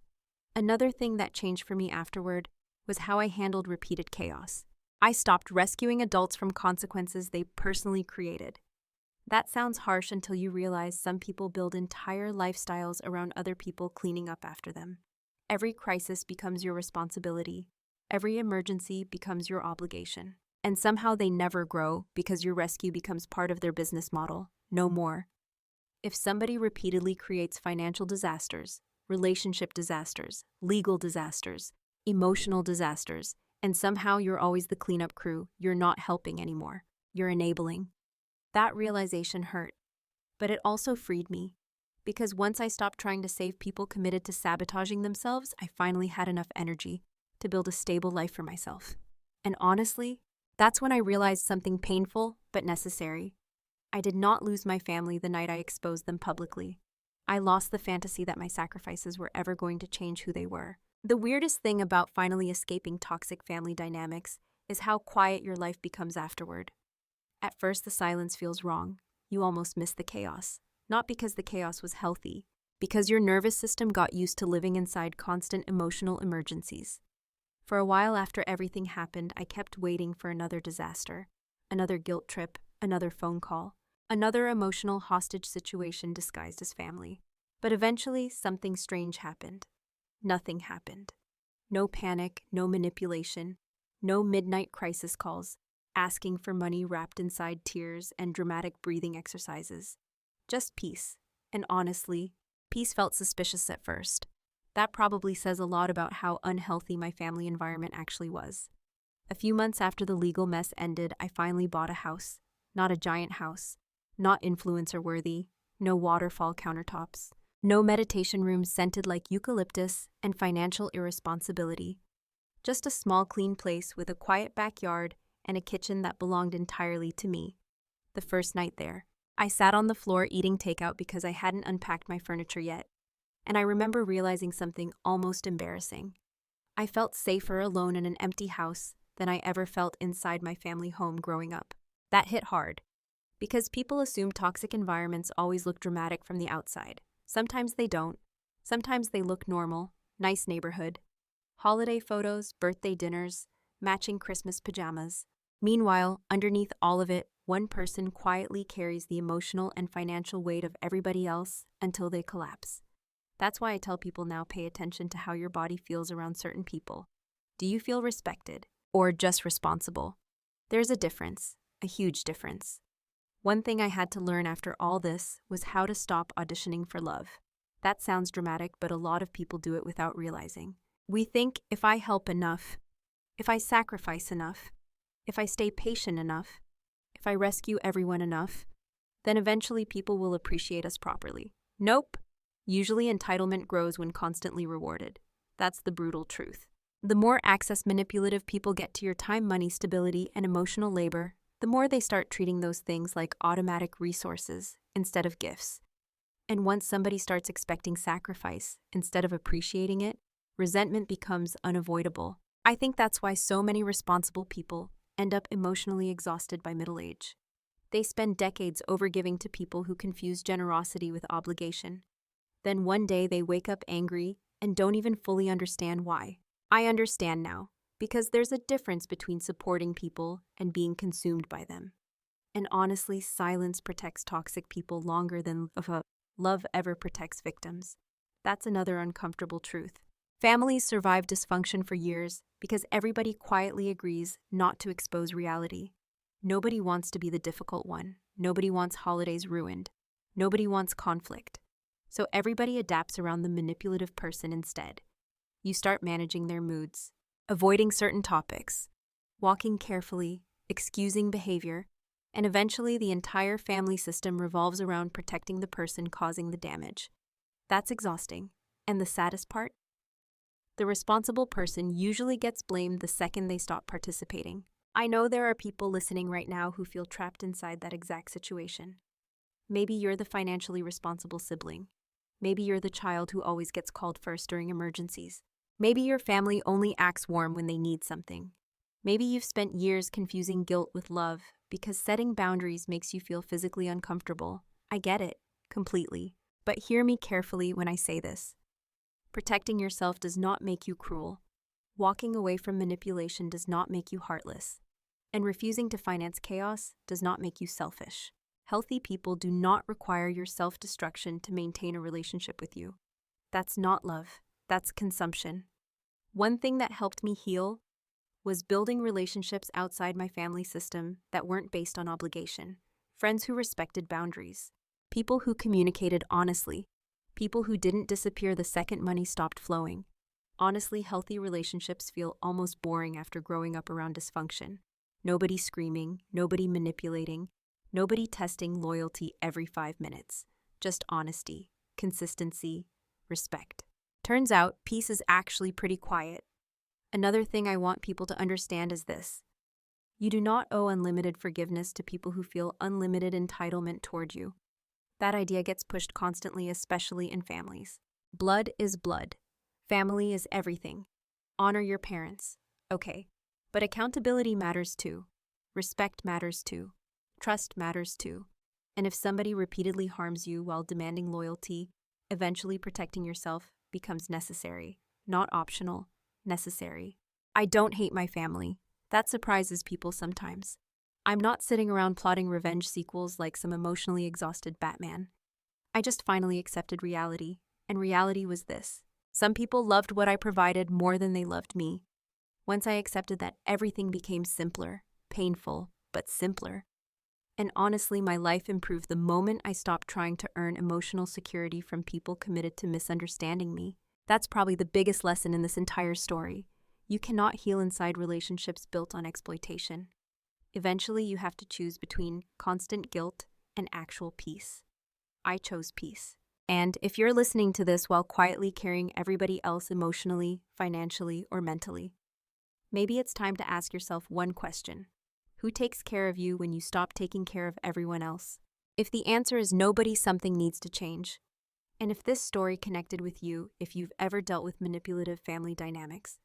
Another thing that changed for me afterward was how I handled repeated chaos. I stopped rescuing adults from consequences they personally created. That sounds harsh until you realize some people build entire lifestyles around other people cleaning up after them. Every crisis becomes your responsibility. Every emergency becomes your obligation. And somehow they never grow because your rescue becomes part of their business model, no more. If somebody repeatedly creates financial disasters, relationship disasters, legal disasters, emotional disasters, and somehow you're always the cleanup crew, you're not helping anymore. You're enabling. That realization hurt, but it also freed me. Because once I stopped trying to save people committed to sabotaging themselves, I finally had enough energy to build a stable life for myself. And honestly, that's when I realized something painful but necessary. I did not lose my family the night I exposed them publicly. I lost the fantasy that my sacrifices were ever going to change who they were. The weirdest thing about finally escaping toxic family dynamics is how quiet your life becomes afterward. At first, the silence feels wrong. You almost miss the chaos. Not because the chaos was healthy, because your nervous system got used to living inside constant emotional emergencies. For a while after everything happened, I kept waiting for another disaster, another guilt trip, another phone call, another emotional hostage situation disguised as family. But eventually, something strange happened. Nothing happened. No panic, no manipulation, no midnight crisis calls, asking for money wrapped inside tears and dramatic breathing exercises. Just peace. And honestly, peace felt suspicious at first. That probably says a lot about how unhealthy my family environment actually was. A few months after the legal mess ended, I finally bought a house. Not a giant house, not influencer worthy, no waterfall countertops, no meditation rooms scented like eucalyptus and financial irresponsibility. Just a small, clean place with a quiet backyard and a kitchen that belonged entirely to me. The first night there, I sat on the floor eating takeout because I hadn't unpacked my furniture yet. And I remember realizing something almost embarrassing. I felt safer alone in an empty house than I ever felt inside my family home growing up. That hit hard, because people assume toxic environments always look dramatic from the outside. Sometimes they don't. Sometimes they look normal, nice neighborhood, holiday photos, birthday dinners, matching Christmas pajamas. Meanwhile, underneath all of it, one person quietly carries the emotional and financial weight of everybody else until they collapse. That's why I tell people now, pay attention to how your body feels around certain people. Do you feel respected or just responsible? There's a difference, a huge difference. One thing I had to learn after all this was how to stop auditioning for love. That sounds dramatic, but a lot of people do it without realizing. We think, if I help enough, if I sacrifice enough, if I stay patient enough, if I rescue everyone enough, then eventually people will appreciate us properly. Nope. Usually entitlement grows when constantly rewarded. That's the brutal truth. The more access manipulative people get to your time, money, stability, and emotional labor, the more they start treating those things like automatic resources instead of gifts. And once somebody starts expecting sacrifice instead of appreciating it, resentment becomes unavoidable. I think that's why so many responsible people end up emotionally exhausted by middle age. They spend decades overgiving to people who confuse generosity with obligation. Then one day they wake up angry and don't even fully understand why. I understand now, because there's a difference between supporting people and being consumed by them. And honestly, silence protects toxic people longer than love ever protects victims. That's another uncomfortable truth. Families survive dysfunction for years because everybody quietly agrees not to expose reality. Nobody wants to be the difficult one. Nobody wants holidays ruined. Nobody wants conflict. So everybody adapts around the manipulative person instead. You start managing their moods, avoiding certain topics, walking carefully, excusing behavior, and eventually the entire family system revolves around protecting the person causing the damage. That's exhausting. And the saddest part? The responsible person usually gets blamed the second they stop participating. I know there are people listening right now who feel trapped inside that exact situation. Maybe you're the financially responsible sibling. Maybe you're the child who always gets called first during emergencies. Maybe your family only acts warm when they need something. Maybe you've spent years confusing guilt with love because setting boundaries makes you feel physically uncomfortable. I get it, completely. But hear me carefully when I say this. Protecting yourself does not make you cruel. Walking away from manipulation does not make you heartless. And refusing to finance chaos does not make you selfish. Healthy people do not require your self-destruction to maintain a relationship with you. That's not love. That's consumption. One thing that helped me heal was building relationships outside my family system that weren't based on obligation. Friends who respected boundaries. People who communicated honestly. People who didn't disappear the second money stopped flowing. Honestly, healthy relationships feel almost boring after growing up around dysfunction. Nobody screaming, nobody manipulating, nobody testing loyalty every 5 minutes. Just honesty, consistency, respect. Turns out, peace is actually pretty quiet. Another thing I want people to understand is this. You do not owe unlimited forgiveness to people who feel unlimited entitlement toward you. That idea gets pushed constantly, especially in families. Blood is blood. Family is everything. Honor your parents. Okay. But accountability matters too. Respect matters too. Trust matters too. And if somebody repeatedly harms you while demanding loyalty, eventually protecting yourself becomes necessary. Not optional, necessary. I don't hate my family. That surprises people sometimes. I'm not sitting around plotting revenge sequels like some emotionally exhausted Batman. I just finally accepted reality, and reality was this. Some people loved what I provided more than they loved me. Once I accepted that, everything became simpler, painful, but simpler. And honestly, my life improved the moment I stopped trying to earn emotional security from people committed to misunderstanding me. That's probably the biggest lesson in this entire story. You cannot heal inside relationships built on exploitation. Eventually, you have to choose between constant guilt and actual peace. I chose peace. And if you're listening to this while quietly carrying everybody else emotionally, financially, or mentally, maybe it's time to ask yourself one question. Who takes care of you when you stop taking care of everyone else? If the answer is nobody, something needs to change. And if this story connected with you, if you've ever dealt with manipulative family dynamics,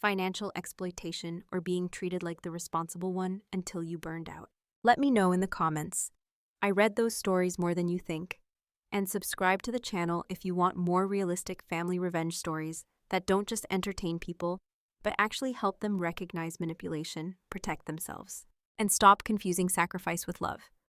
financial exploitation, or being treated like the responsible one until you burned out, let me know in the comments. I read those stories more than you think. And subscribe to the channel if you want more realistic family revenge stories that don't just entertain people, but actually help them recognize manipulation, protect themselves, and stop confusing sacrifice with love.